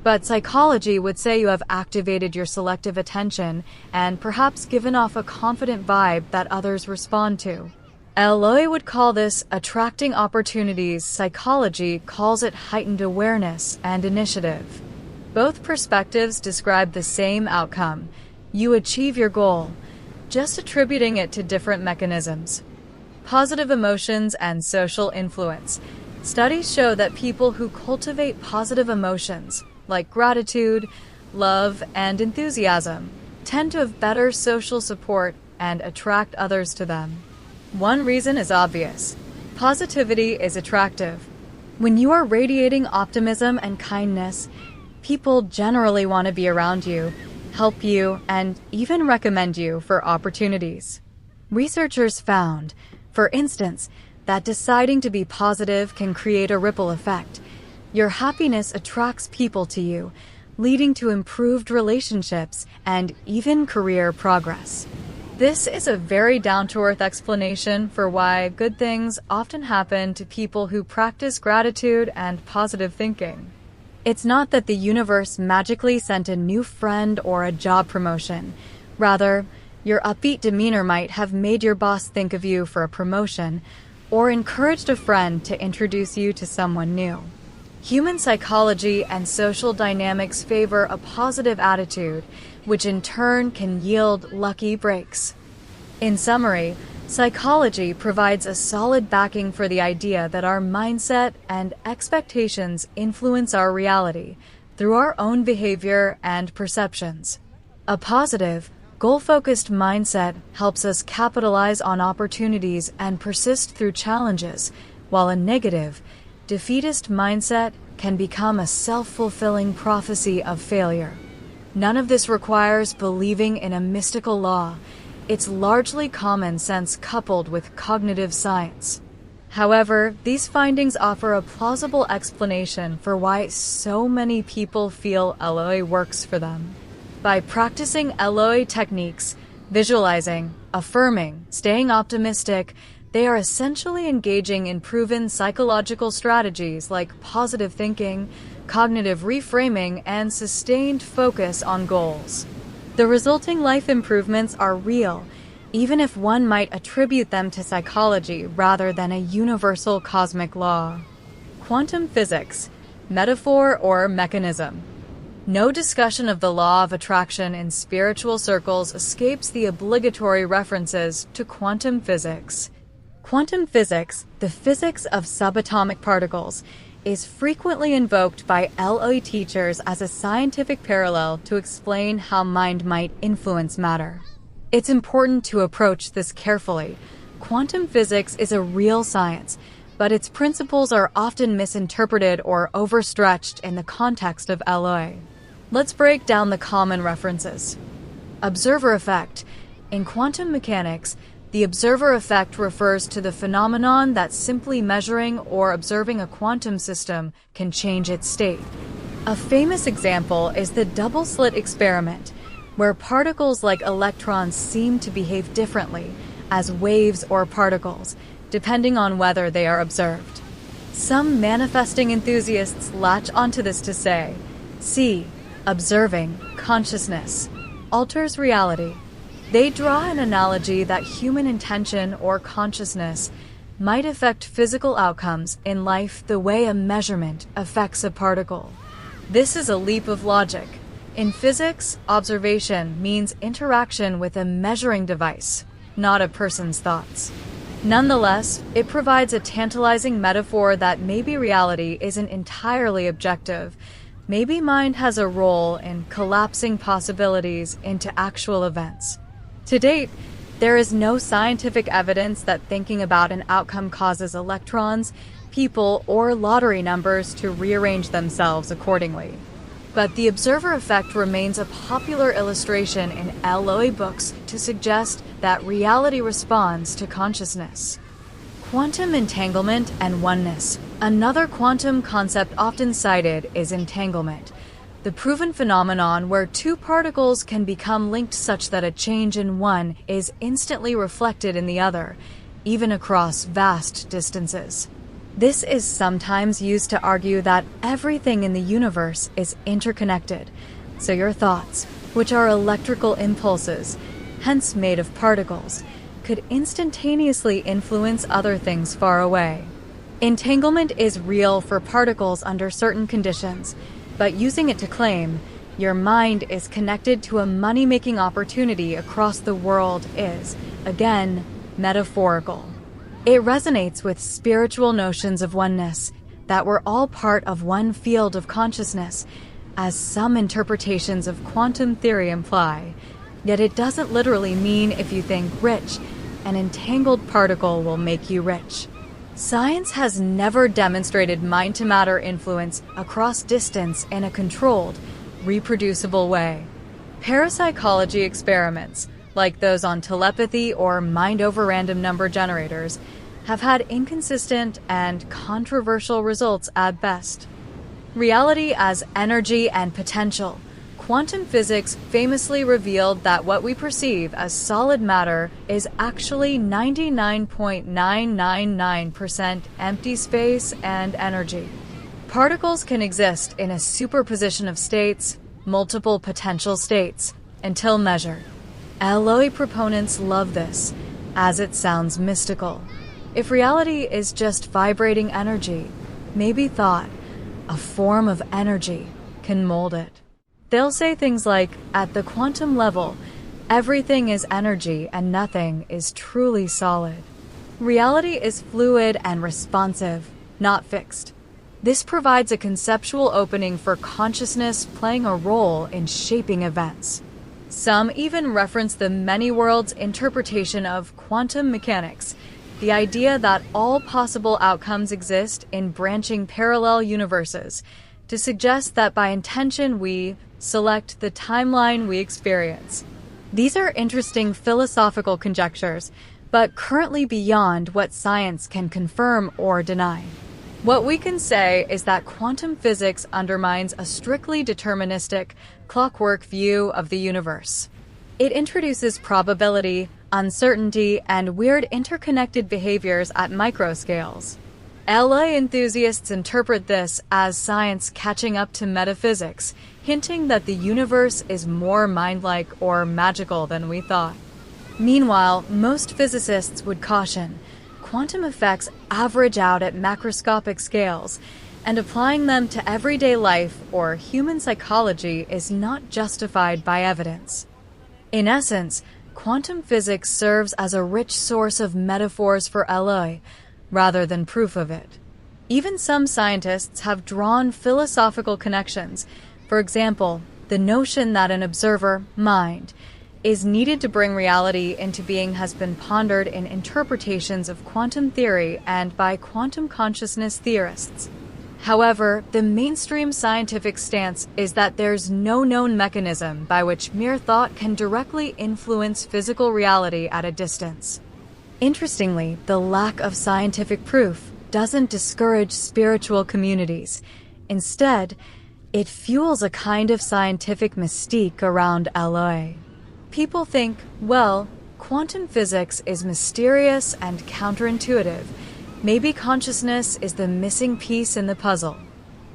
But psychology would say you have activated your selective attention and perhaps given off a confident vibe that others respond to. LOI would call this attracting opportunities. Psychology calls it heightened awareness and initiative. Both perspectives describe the same outcome. You achieve your goal, just attributing it to different mechanisms. Positive emotions and social influence. Studies show that people who cultivate positive emotions, like gratitude, love, and enthusiasm, tend to have better social support and attract others to them. One reason is obvious. Positivity is attractive. When you are radiating optimism and kindness, people generally want to be around you, help you, and even recommend you for opportunities. Researchers found, for instance, that deciding to be positive can create a ripple effect. Your happiness attracts people to you, leading to improved relationships and even career progress. This is a very down-to-earth explanation for why good things often happen to people who practice gratitude and positive thinking. It's not that the universe magically sent a new friend or a job promotion. Rather, your upbeat demeanor might have made your boss think of you for a promotion or encouraged a friend to introduce you to someone new. Human psychology and social dynamics favor a positive attitude, which in turn can yield lucky breaks. In summary, psychology provides a solid backing for the idea that our mindset and expectations influence our reality through our own behavior and perceptions. A positive, goal-focused mindset helps us capitalize on opportunities and persist through challenges, while a negative, defeatist mindset can become a self-fulfilling prophecy of failure. None of this requires believing in a mystical law. It's largely common sense coupled with cognitive science. However, these findings offer a plausible explanation for why so many people feel LOI works for them. By practicing LOI techniques, visualizing, affirming, staying optimistic, They are essentially engaging in proven psychological strategies like positive thinking, cognitive reframing, and sustained focus on goals. The resulting life improvements are real, even if one might attribute them to psychology rather than a universal cosmic law. Quantum physics, metaphor or mechanism. No discussion of the law of attraction in spiritual circles escapes the obligatory references to quantum physics. Quantum physics, the physics of subatomic particles, is frequently invoked by LOE teachers as a scientific parallel to explain how mind might influence matter. It's important to approach this carefully. Quantum physics is a real science, but its principles are often misinterpreted or overstretched in the context of LOE. Let's break down the common references. Observer effect. In quantum mechanics, the observer effect refers to the phenomenon that simply measuring or observing a quantum system can change its state. A famous example is the double-slit experiment, where particles like electrons seem to behave differently as waves or particles, depending on whether they are observed. Some manifesting enthusiasts latch onto this to say, see, observing consciousness alters reality. They draw an analogy that human intention or consciousness might affect physical outcomes in life the way a measurement affects a particle. This is a leap of logic. In physics, observation means interaction with a measuring device, not a person's thoughts. Nonetheless, it provides a tantalizing metaphor that maybe reality isn't entirely objective. Maybe mind has a role in collapsing possibilities into actual events. To date, there is no scientific evidence that thinking about an outcome causes electrons, people, or lottery numbers to rearrange themselves accordingly. But the observer effect remains a popular illustration in LOE books to suggest that reality responds to consciousness. Quantum entanglement and oneness. Another quantum concept often cited is entanglement, the proven phenomenon where two particles can become linked such that a change in one is instantly reflected in the other, even across vast distances. This is sometimes used to argue that everything in the universe is interconnected, so your thoughts, which are electrical impulses, hence made of particles, could instantaneously influence other things far away. Entanglement is real for particles under certain conditions, but using it to claim your mind is connected to a money-making opportunity across the world is, again, metaphorical. It resonates with spiritual notions of oneness, that we're all part of one field of consciousness, as some interpretations of quantum theory imply. Yet it doesn't literally mean if you think rich, an entangled particle will make you rich. Science has never demonstrated mind-to-matter influence across distance in a controlled, reproducible way. Parapsychology experiments, like those on telepathy or mind-over-random number generators, have had inconsistent and controversial results at best. Reality as energy and potential. Quantum physics famously revealed that what we perceive as solid matter is actually 99.999% empty space and energy. Particles can exist in a superposition of states, multiple potential states, until measured. LOE proponents love this, as it sounds mystical. If reality is just vibrating energy, maybe thought, a form of energy, can mold it. They'll say things like, at the quantum level, everything is energy and nothing is truly solid. Reality is fluid and responsive, not fixed. This provides a conceptual opening for consciousness playing a role in shaping events. Some even reference the many worlds interpretation of quantum mechanics, the idea that all possible outcomes exist in branching parallel universes, to suggest that by intention we select the timeline we experience. These are interesting philosophical conjectures, but currently beyond what science can confirm or deny. What we can say is that quantum physics undermines a strictly deterministic, clockwork view of the universe. It introduces probability, uncertainty, and weird interconnected behaviors at microscales. LA enthusiasts interpret this as science catching up to metaphysics, hinting that the universe is more mind-like or magical than we thought. Meanwhile, most physicists would caution, quantum effects average out at macroscopic scales, and applying them to everyday life or human psychology is not justified by evidence. In essence, quantum physics serves as a rich source of metaphors for LA, rather than proof of it. Even some scientists have drawn philosophical connections. For example, the notion that an observer, mind, is needed to bring reality into being has been pondered in interpretations of quantum theory and by quantum consciousness theorists. However, the mainstream scientific stance is that there's no known mechanism by which mere thought can directly influence physical reality at a distance. Interestingly, the lack of scientific proof doesn't discourage spiritual communities. Instead, it fuels a kind of scientific mystique around LA. People think, well, quantum physics is mysterious and counterintuitive. Maybe consciousness is the missing piece in the puzzle.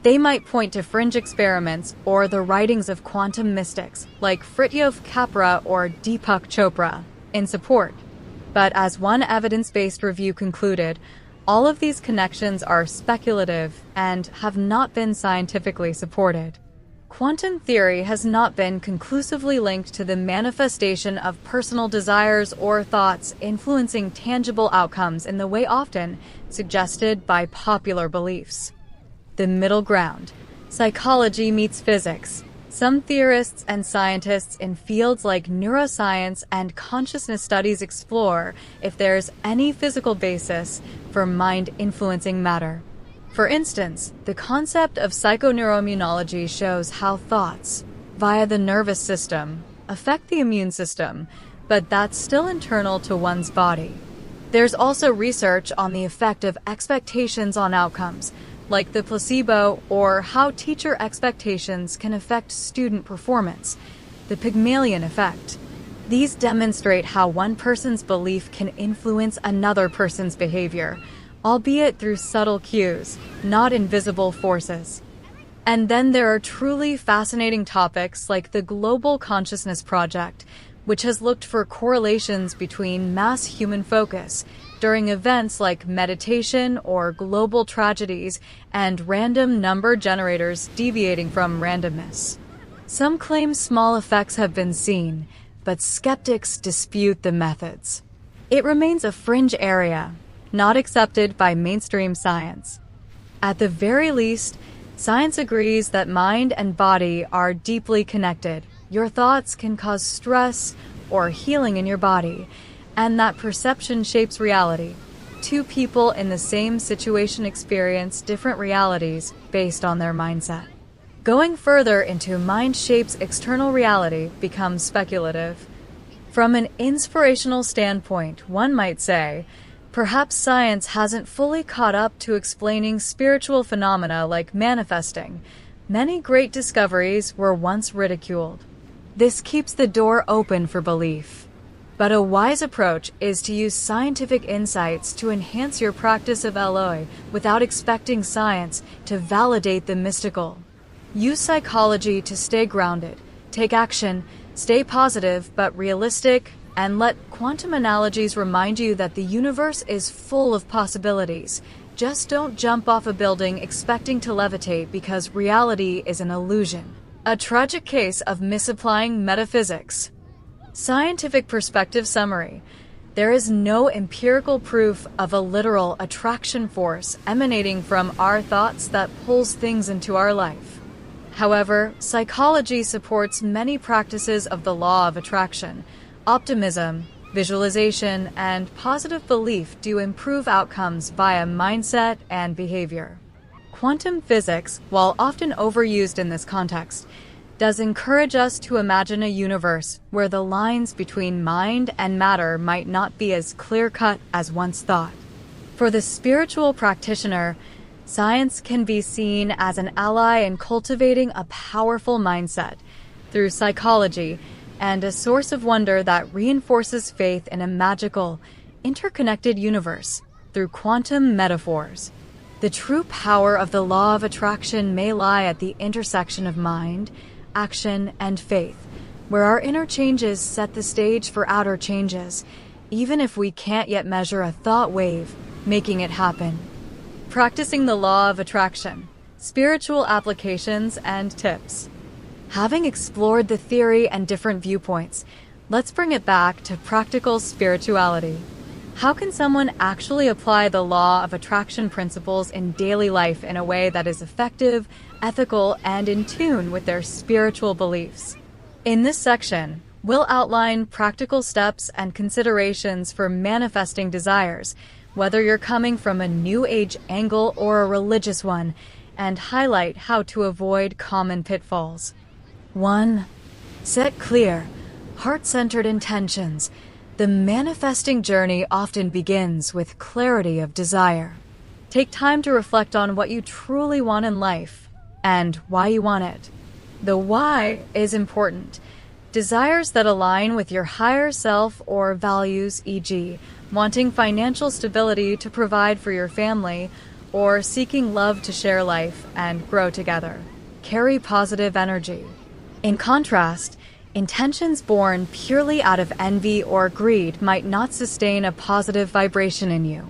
They might point to fringe experiments or the writings of quantum mystics like Fritjof Capra or Deepak Chopra in support. But as one evidence-based review concluded, all of these connections are speculative and have not been scientifically supported. Quantum theory has not been conclusively linked to the manifestation of personal desires or thoughts influencing tangible outcomes in the way often suggested by popular beliefs. The middle ground. Psychology meets physics. Some theorists and scientists in fields like neuroscience and consciousness studies explore if there's any physical basis for mind influencing matter. For instance, the concept of psychoneuroimmunology shows how thoughts, via the nervous system, affect the immune system, but that's still internal to one's body. There's also research on the effect of expectations on outcomes, like the placebo, or how teacher expectations can affect student performance, the Pygmalion effect. These demonstrate how one person's belief can influence another person's behavior, albeit through subtle cues, not invisible forces. And then there are truly fascinating topics like the Global Consciousness Project, which has looked for correlations between mass human focus during events like meditation or global tragedies and random number generators deviating from randomness. Some claim small effects have been seen, but skeptics dispute the methods. It remains a fringe area, not accepted by mainstream science. At the very least, science agrees that mind and body are deeply connected. Your thoughts can cause stress or healing in your body, and that perception shapes reality. Two people in the same situation experience different realities based on their mindset. Going further into mind shapes external reality becomes speculative. From an inspirational standpoint, one might say, perhaps science hasn't fully caught up to explaining spiritual phenomena like manifesting. Many great discoveries were once ridiculed. This keeps the door open for belief. But a wise approach is to use scientific insights to enhance your practice of LOI without expecting science to validate the mystical. Use psychology to stay grounded, take action, stay positive but realistic, and let quantum analogies remind you that the universe is full of possibilities. Just don't jump off a building expecting to levitate because reality is an illusion. A tragic case of misapplying metaphysics. Scientific perspective summary. There is no empirical proof of a literal attraction force emanating from our thoughts that pulls things into our life. However, psychology supports many practices of the law of attraction. Optimism, visualization, and positive belief do improve outcomes via mindset and behavior. Quantum physics, while often overused in this context, does encourage us to imagine a universe where the lines between mind and matter might not be as clear-cut as once thought. For the spiritual practitioner, science can be seen as an ally in cultivating a powerful mindset. Through psychology, and a source of wonder that reinforces faith in a magical, interconnected universe through quantum metaphors. The true power of the law of attraction may lie at the intersection of mind, action, and faith, where our inner changes set the stage for outer changes, even if we can't yet measure a thought wave making it happen. Practicing the law of attraction, spiritual applications, and tips. Having explored the theory and different viewpoints, let's bring it back to practical spirituality. How can someone actually apply the law of attraction principles in daily life in a way that is effective, ethical, and in tune with their spiritual beliefs? In this section, we'll outline practical steps and considerations for manifesting desires, whether you're coming from a New Age angle or a religious one, and highlight how to avoid common pitfalls. 1. Set clear, heart-centered intentions. The manifesting journey often begins with clarity of desire. Take time to reflect on what you truly want in life and why you want it. The why is important. Desires that align with your higher self or values, e.g., wanting financial stability to provide for your family, or seeking love to share life and grow together, carry positive energy. In contrast, intentions born purely out of envy or greed might not sustain a positive vibration in you.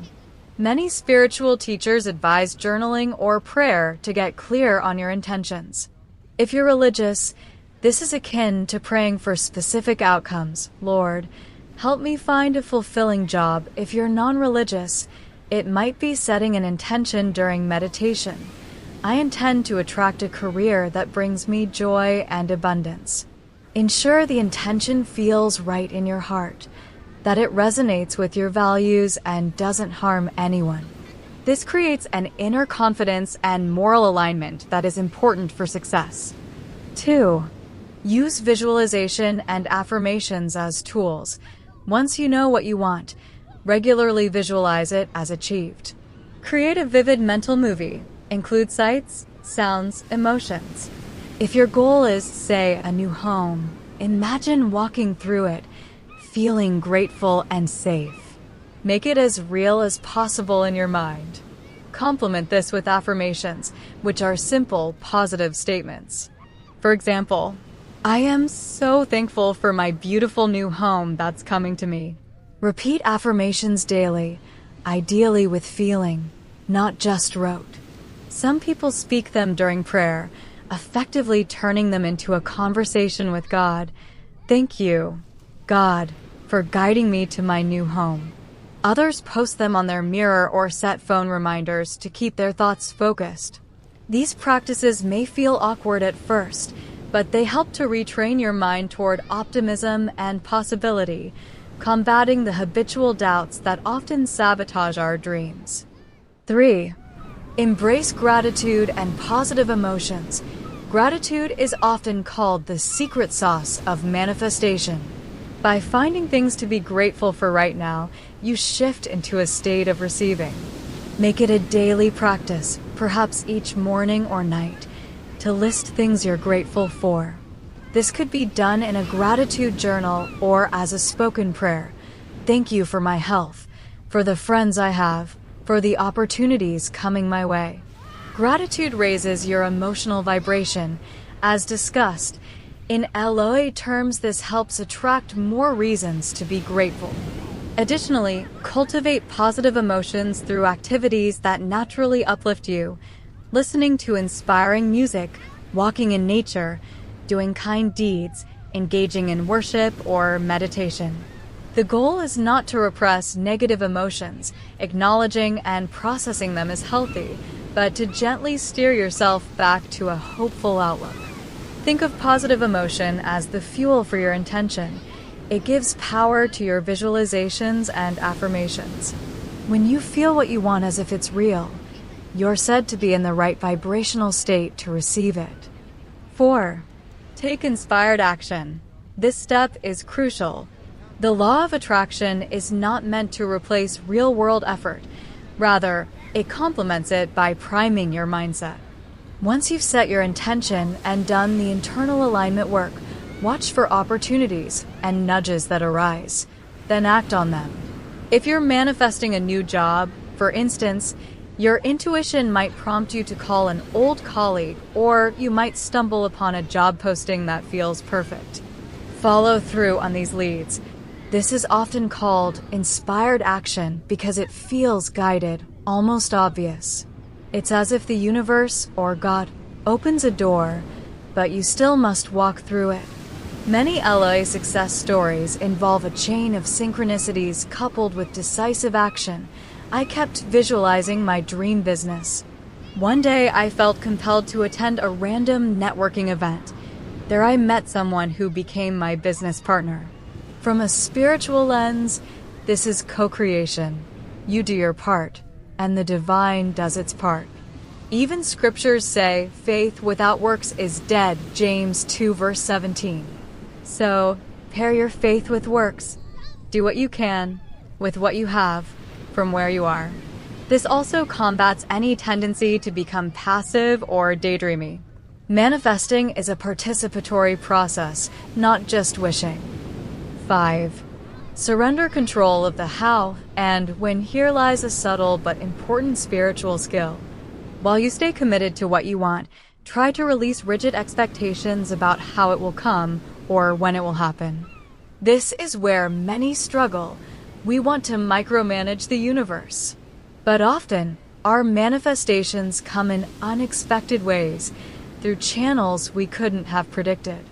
Many spiritual teachers advise journaling or prayer to get clear on your intentions. If you're religious, this is akin to praying for specific outcomes. Lord, help me find a fulfilling job. If you're non-religious, it might be setting an intention during meditation. I intend to attract a career that brings me joy and abundance. Ensure the intention feels right in your heart, that it resonates with your values and doesn't harm anyone. This creates an inner confidence and moral alignment that is important for success. 2. Use visualization and affirmations as tools. Once you know what you want, regularly visualize it as achieved. Create a vivid mental movie. Include sights, sounds, emotions. If your goal is, say, a new home, imagine walking through it, feeling grateful and safe. Make it as real as possible in your mind. Complement this with affirmations, which are simple, positive statements. For example, I am so thankful for my beautiful new home that's coming to me. Repeat affirmations daily, ideally with feeling, not just rote. Some people speak them during prayer, effectively turning them into a conversation with God. Thank you, God, for guiding me to my new home. Others post them on their mirror or set phone reminders to keep their thoughts focused. These practices may feel awkward at first, but they help to retrain your mind toward optimism and possibility, combating the habitual doubts that often sabotage our dreams. 3. Embrace gratitude and positive emotions. Gratitude is often called the secret sauce of manifestation. By finding things to be grateful for right now, you shift into a state of receiving. Make it a daily practice, perhaps each morning or night, to list things you're grateful for. This could be done in a gratitude journal or as a spoken prayer. Thank you for my health, for the friends I have, for the opportunities coming my way. Gratitude raises your emotional vibration. As discussed, in LOA terms, this helps attract more reasons to be grateful. Additionally, cultivate positive emotions through activities that naturally uplift you. Listening to inspiring music, walking in nature, doing kind deeds, engaging in worship or meditation. The goal is not to repress negative emotions. Acknowledging and processing them is healthy, but to gently steer yourself back to a hopeful outlook. Think of positive emotion as the fuel for your intention. It gives power to your visualizations and affirmations. When you feel what you want as if it's real, you're said to be in the right vibrational state to receive it. 4. Take inspired action. This step is crucial. The law of attraction is not meant to replace real-world effort. Rather, it complements it by priming your mindset. Once you've set your intention and done the internal alignment work, Watch for opportunities and nudges that arise, then act on them. If you're manifesting a new job, for instance, your intuition might prompt you to call an old colleague, or you might stumble upon a job posting that feels perfect. Follow through on these leads. This is often called inspired action because it feels guided, almost obvious. It's as if the universe or God opens a door, but you still must walk through it. Many LA success stories involve a chain of synchronicities coupled with decisive action. I kept visualizing my dream business. One day I felt compelled to attend a random networking event. There I met someone who became my business partner. From a spiritual lens, this is co-creation. You do your part, and the divine does its part. Even scriptures say faith without works is dead, James 2 verse 17. So, pair your faith with works. Do what you can, with what you have, from where you are. This also combats any tendency to become passive or daydreamy. Manifesting is a participatory process, not just wishing. 5. Surrender control of the how, and when here lies a subtle but important spiritual skill. While you stay committed to what you want, try to release rigid expectations about how it will come or when it will happen. This is where many struggle. We want to micromanage the universe. But often, our manifestations come in unexpected ways, through channels we couldn't have predicted.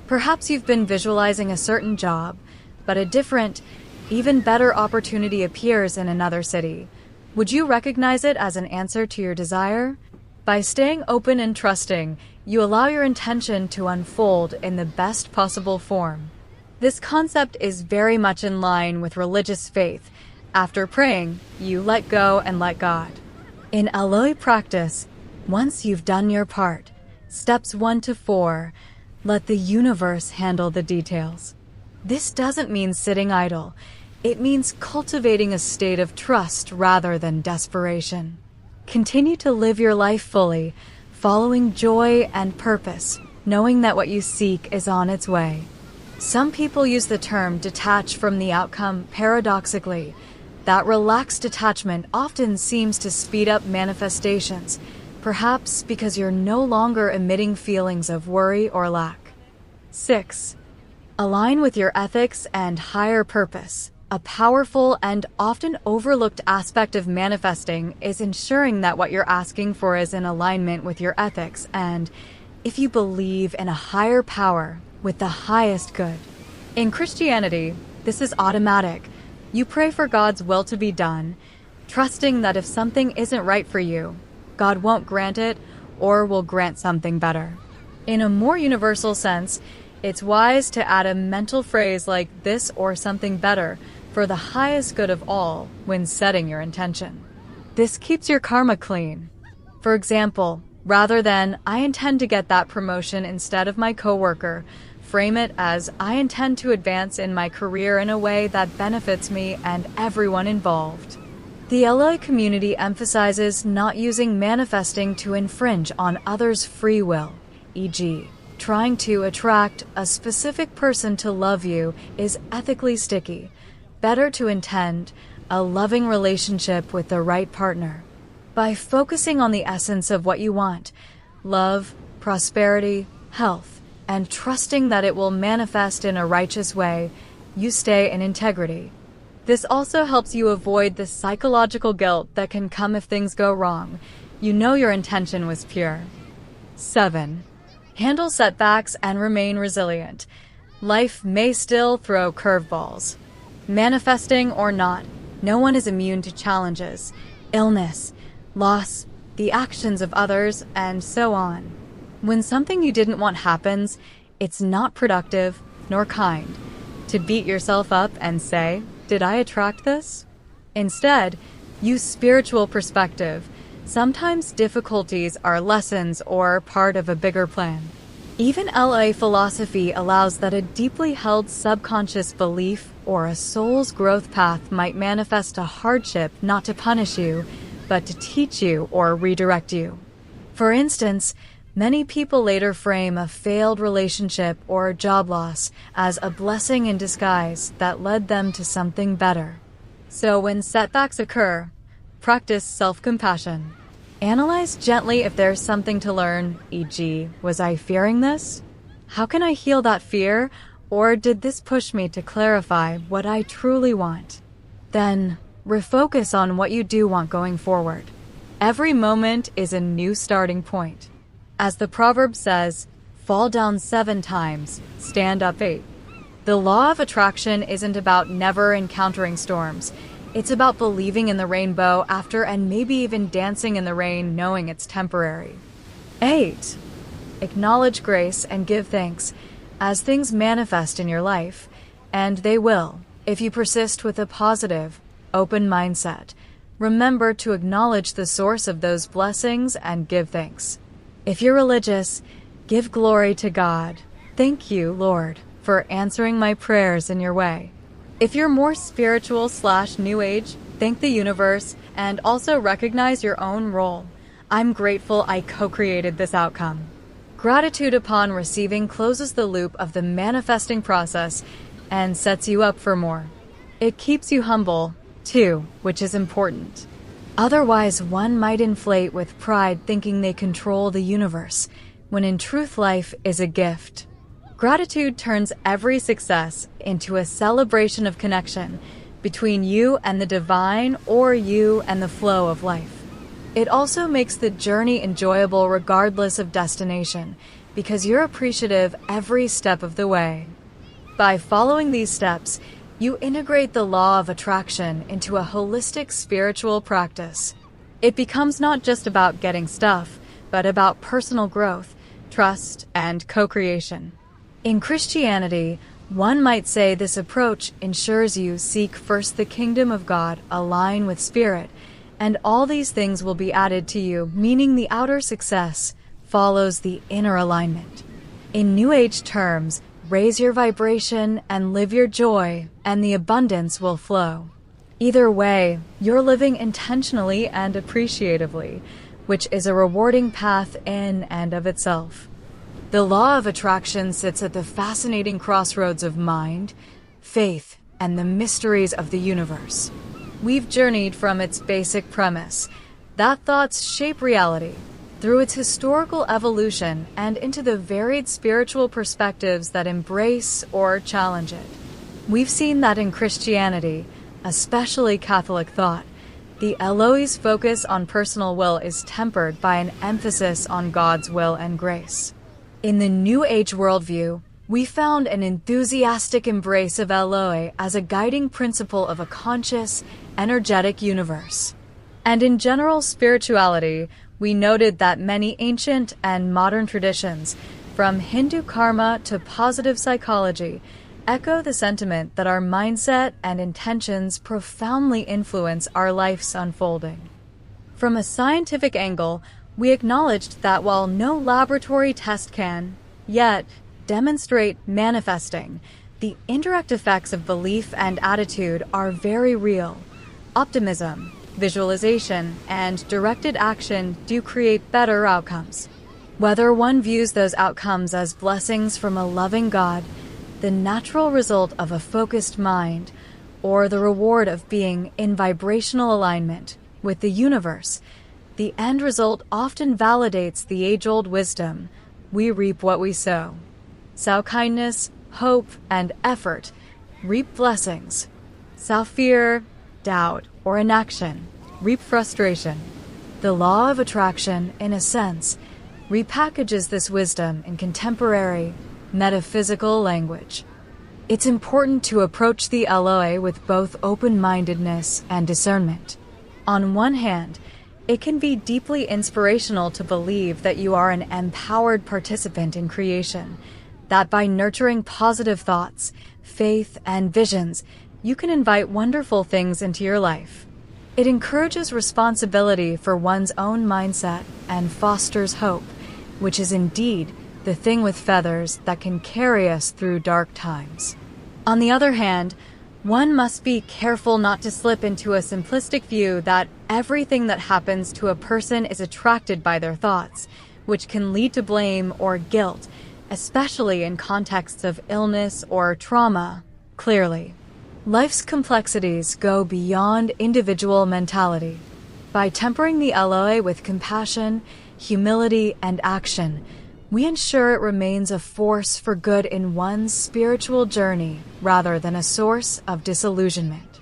Perhaps you've been visualizing a certain job, but a different, even better opportunity appears in another city. Would you recognize it as an answer to your desire? By staying open and trusting, you allow your intention to unfold in the best possible form. This concept is very much in line with religious faith. After praying, you let go and let God. In Aloi practice, once you've done your part, steps 1 to 4, let the universe handle the details. This doesn't mean sitting idle. It means cultivating a state of trust rather than desperation. Continue to live your life fully, following joy and purpose, knowing that what you seek is on its way. Some people use the term detach from the outcome paradoxically. That relaxed detachment often seems to speed up manifestations, perhaps because you're no longer emitting feelings of worry or lack. 6. Align with your ethics and higher purpose. A powerful and often overlooked aspect of manifesting is ensuring that what you're asking for is in alignment with your ethics and, if you believe in a higher power, with the highest good. In Christianity, this is automatic. You pray for God's will to be done, trusting that if something isn't right for you, God won't grant it or will grant something better. In a more universal sense, it's wise to add a mental phrase like this or something better for the highest good of all when setting your intention. This keeps your karma clean. For example, rather than, I intend to get that promotion instead of my coworker, frame it as, I intend to advance in my career in a way that benefits me and everyone involved. The LA community emphasizes not using manifesting to infringe on others' free will, e.g., trying to attract a specific person to love you is ethically sticky. Better to intend a loving relationship with the right partner. By focusing on the essence of what you want, love, prosperity, health, and trusting that it will manifest in a righteous way, you stay in integrity. This also helps you avoid the psychological guilt that can come if things go wrong. You know your intention was pure. 7. Handle setbacks and remain resilient. Life may still throw curveballs. Manifesting or not, no one is immune to challenges, illness, loss, the actions of others, and so on. When something you didn't want happens, it's not productive nor kind to beat yourself up and say, did I attract this? Instead, use spiritual perspective. Sometimes difficulties are lessons or part of a bigger plan. Even LA philosophy allows that a deeply held subconscious belief or a soul's growth path might manifest a hardship not to punish you, but to teach you or redirect you. For instance, Many people later frame a failed relationship or job loss as a blessing in disguise that led them to something better. So when setbacks occur, practice self-compassion. Analyze gently if there's something to learn, e.g., was I fearing this? How can I heal that fear? Or did this push me to clarify what I truly want? Then, refocus on what you do want going forward. Every moment is a new starting point. As the proverb says, fall down 7 times, stand up 8. The law of attraction isn't about never encountering storms. It's about believing in the rainbow after and maybe even dancing in the rain knowing it's temporary. 8. Acknowledge grace and give thanks as things manifest in your life, and they will, if you persist with a positive, open mindset. Remember to acknowledge the source of those blessings and give thanks. If you're religious, give glory to God. Thank you, Lord, for answering my prayers in your way. If you're more spiritual/New Age, thank the universe and also recognize your own role. I'm grateful I co-created this outcome. Gratitude upon receiving closes the loop of the manifesting process and sets you up for more. It keeps you humble, too, which is important. Otherwise, one might inflate with pride thinking they control the universe, when in truth life is a gift. Gratitude turns every success into a celebration of connection between you and the divine or you and the flow of life. It also makes the journey enjoyable regardless of destination, because you're appreciative every step of the way. By following these steps, you integrate the law of attraction into a holistic spiritual practice. It becomes not just about getting stuff, but about personal growth, trust, and co-creation. In Christianity, one might say this approach ensures you seek first the kingdom of God, align with spirit, and all these things will be added to you, meaning the outer success follows the inner alignment. In New Age terms, raise your vibration and live your joy, and the abundance will flow. Either way, you're living intentionally and appreciatively, which is a rewarding path in and of itself. The law of attraction sits at the fascinating crossroads of mind, faith, and the mysteries of the universe. We've journeyed from its basic premise, that thoughts shape reality, through its historical evolution and into the varied spiritual perspectives that embrace or challenge it. We've seen that in Christianity, especially Catholic thought, the Elohim's focus on personal will is tempered by an emphasis on God's will and grace. In the New Age worldview, we found an enthusiastic embrace of Elohim as a guiding principle of a conscious, energetic universe. And in general spirituality, we noted that many ancient and modern traditions, from Hindu karma to positive psychology, echo the sentiment that our mindset and intentions profoundly influence our life's unfolding. From a scientific angle, we acknowledged that while no laboratory test can, yet, demonstrate manifesting, the indirect effects of belief and attitude are very real. Optimism, visualization, and directed action do create better outcomes. Whether one views those outcomes as blessings from a loving God, the natural result of a focused mind, or the reward of being in vibrational alignment with the universe, the end result often validates the age-old wisdom, we reap what we sow. Sow kindness, hope, and effort, reap blessings. Sow fear, doubt, or inaction, reap frustration. The law of attraction, in a sense, repackages this wisdom in contemporary, metaphysical language. It's important to approach the Elohim with both open-mindedness and discernment. On one hand, it can be deeply inspirational to believe that you are an empowered participant in creation, that by nurturing positive thoughts, faith, and visions, you can invite wonderful things into your life. It encourages responsibility for one's own mindset and fosters hope, which is indeed the thing with feathers that can carry us through dark times. On the other hand, one must be careful not to slip into a simplistic view that everything that happens to a person is attracted by their thoughts, which can lead to blame or guilt, especially in contexts of illness or trauma. Clearly, life's complexities go beyond individual mentality. By tempering the LOA with compassion, humility, and action, we ensure it remains a force for good in one's spiritual journey rather than a source of disillusionment.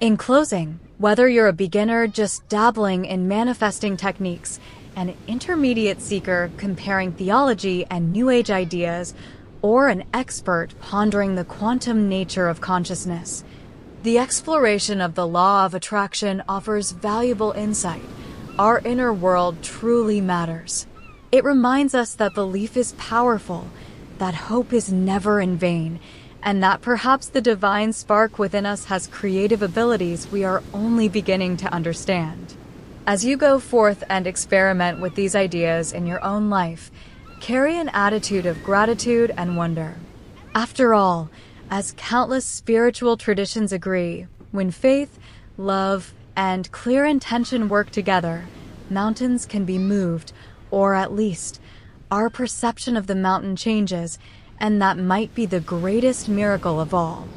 In closing, whether you're a beginner just dabbling in manifesting techniques, an intermediate seeker comparing theology and New Age ideas, or an expert pondering the quantum nature of consciousness, the exploration of the law of attraction offers valuable insight. Our inner world truly matters. It reminds us that belief is powerful, that hope is never in vain, and that perhaps the divine spark within us has creative abilities we are only beginning to understand. As you go forth and experiment with these ideas in your own life, carry an attitude of gratitude and wonder. After all, as countless spiritual traditions agree, when faith, love, and clear intention work together, mountains can be moved, or at least, our perception of the mountain changes, and that might be the greatest miracle of all.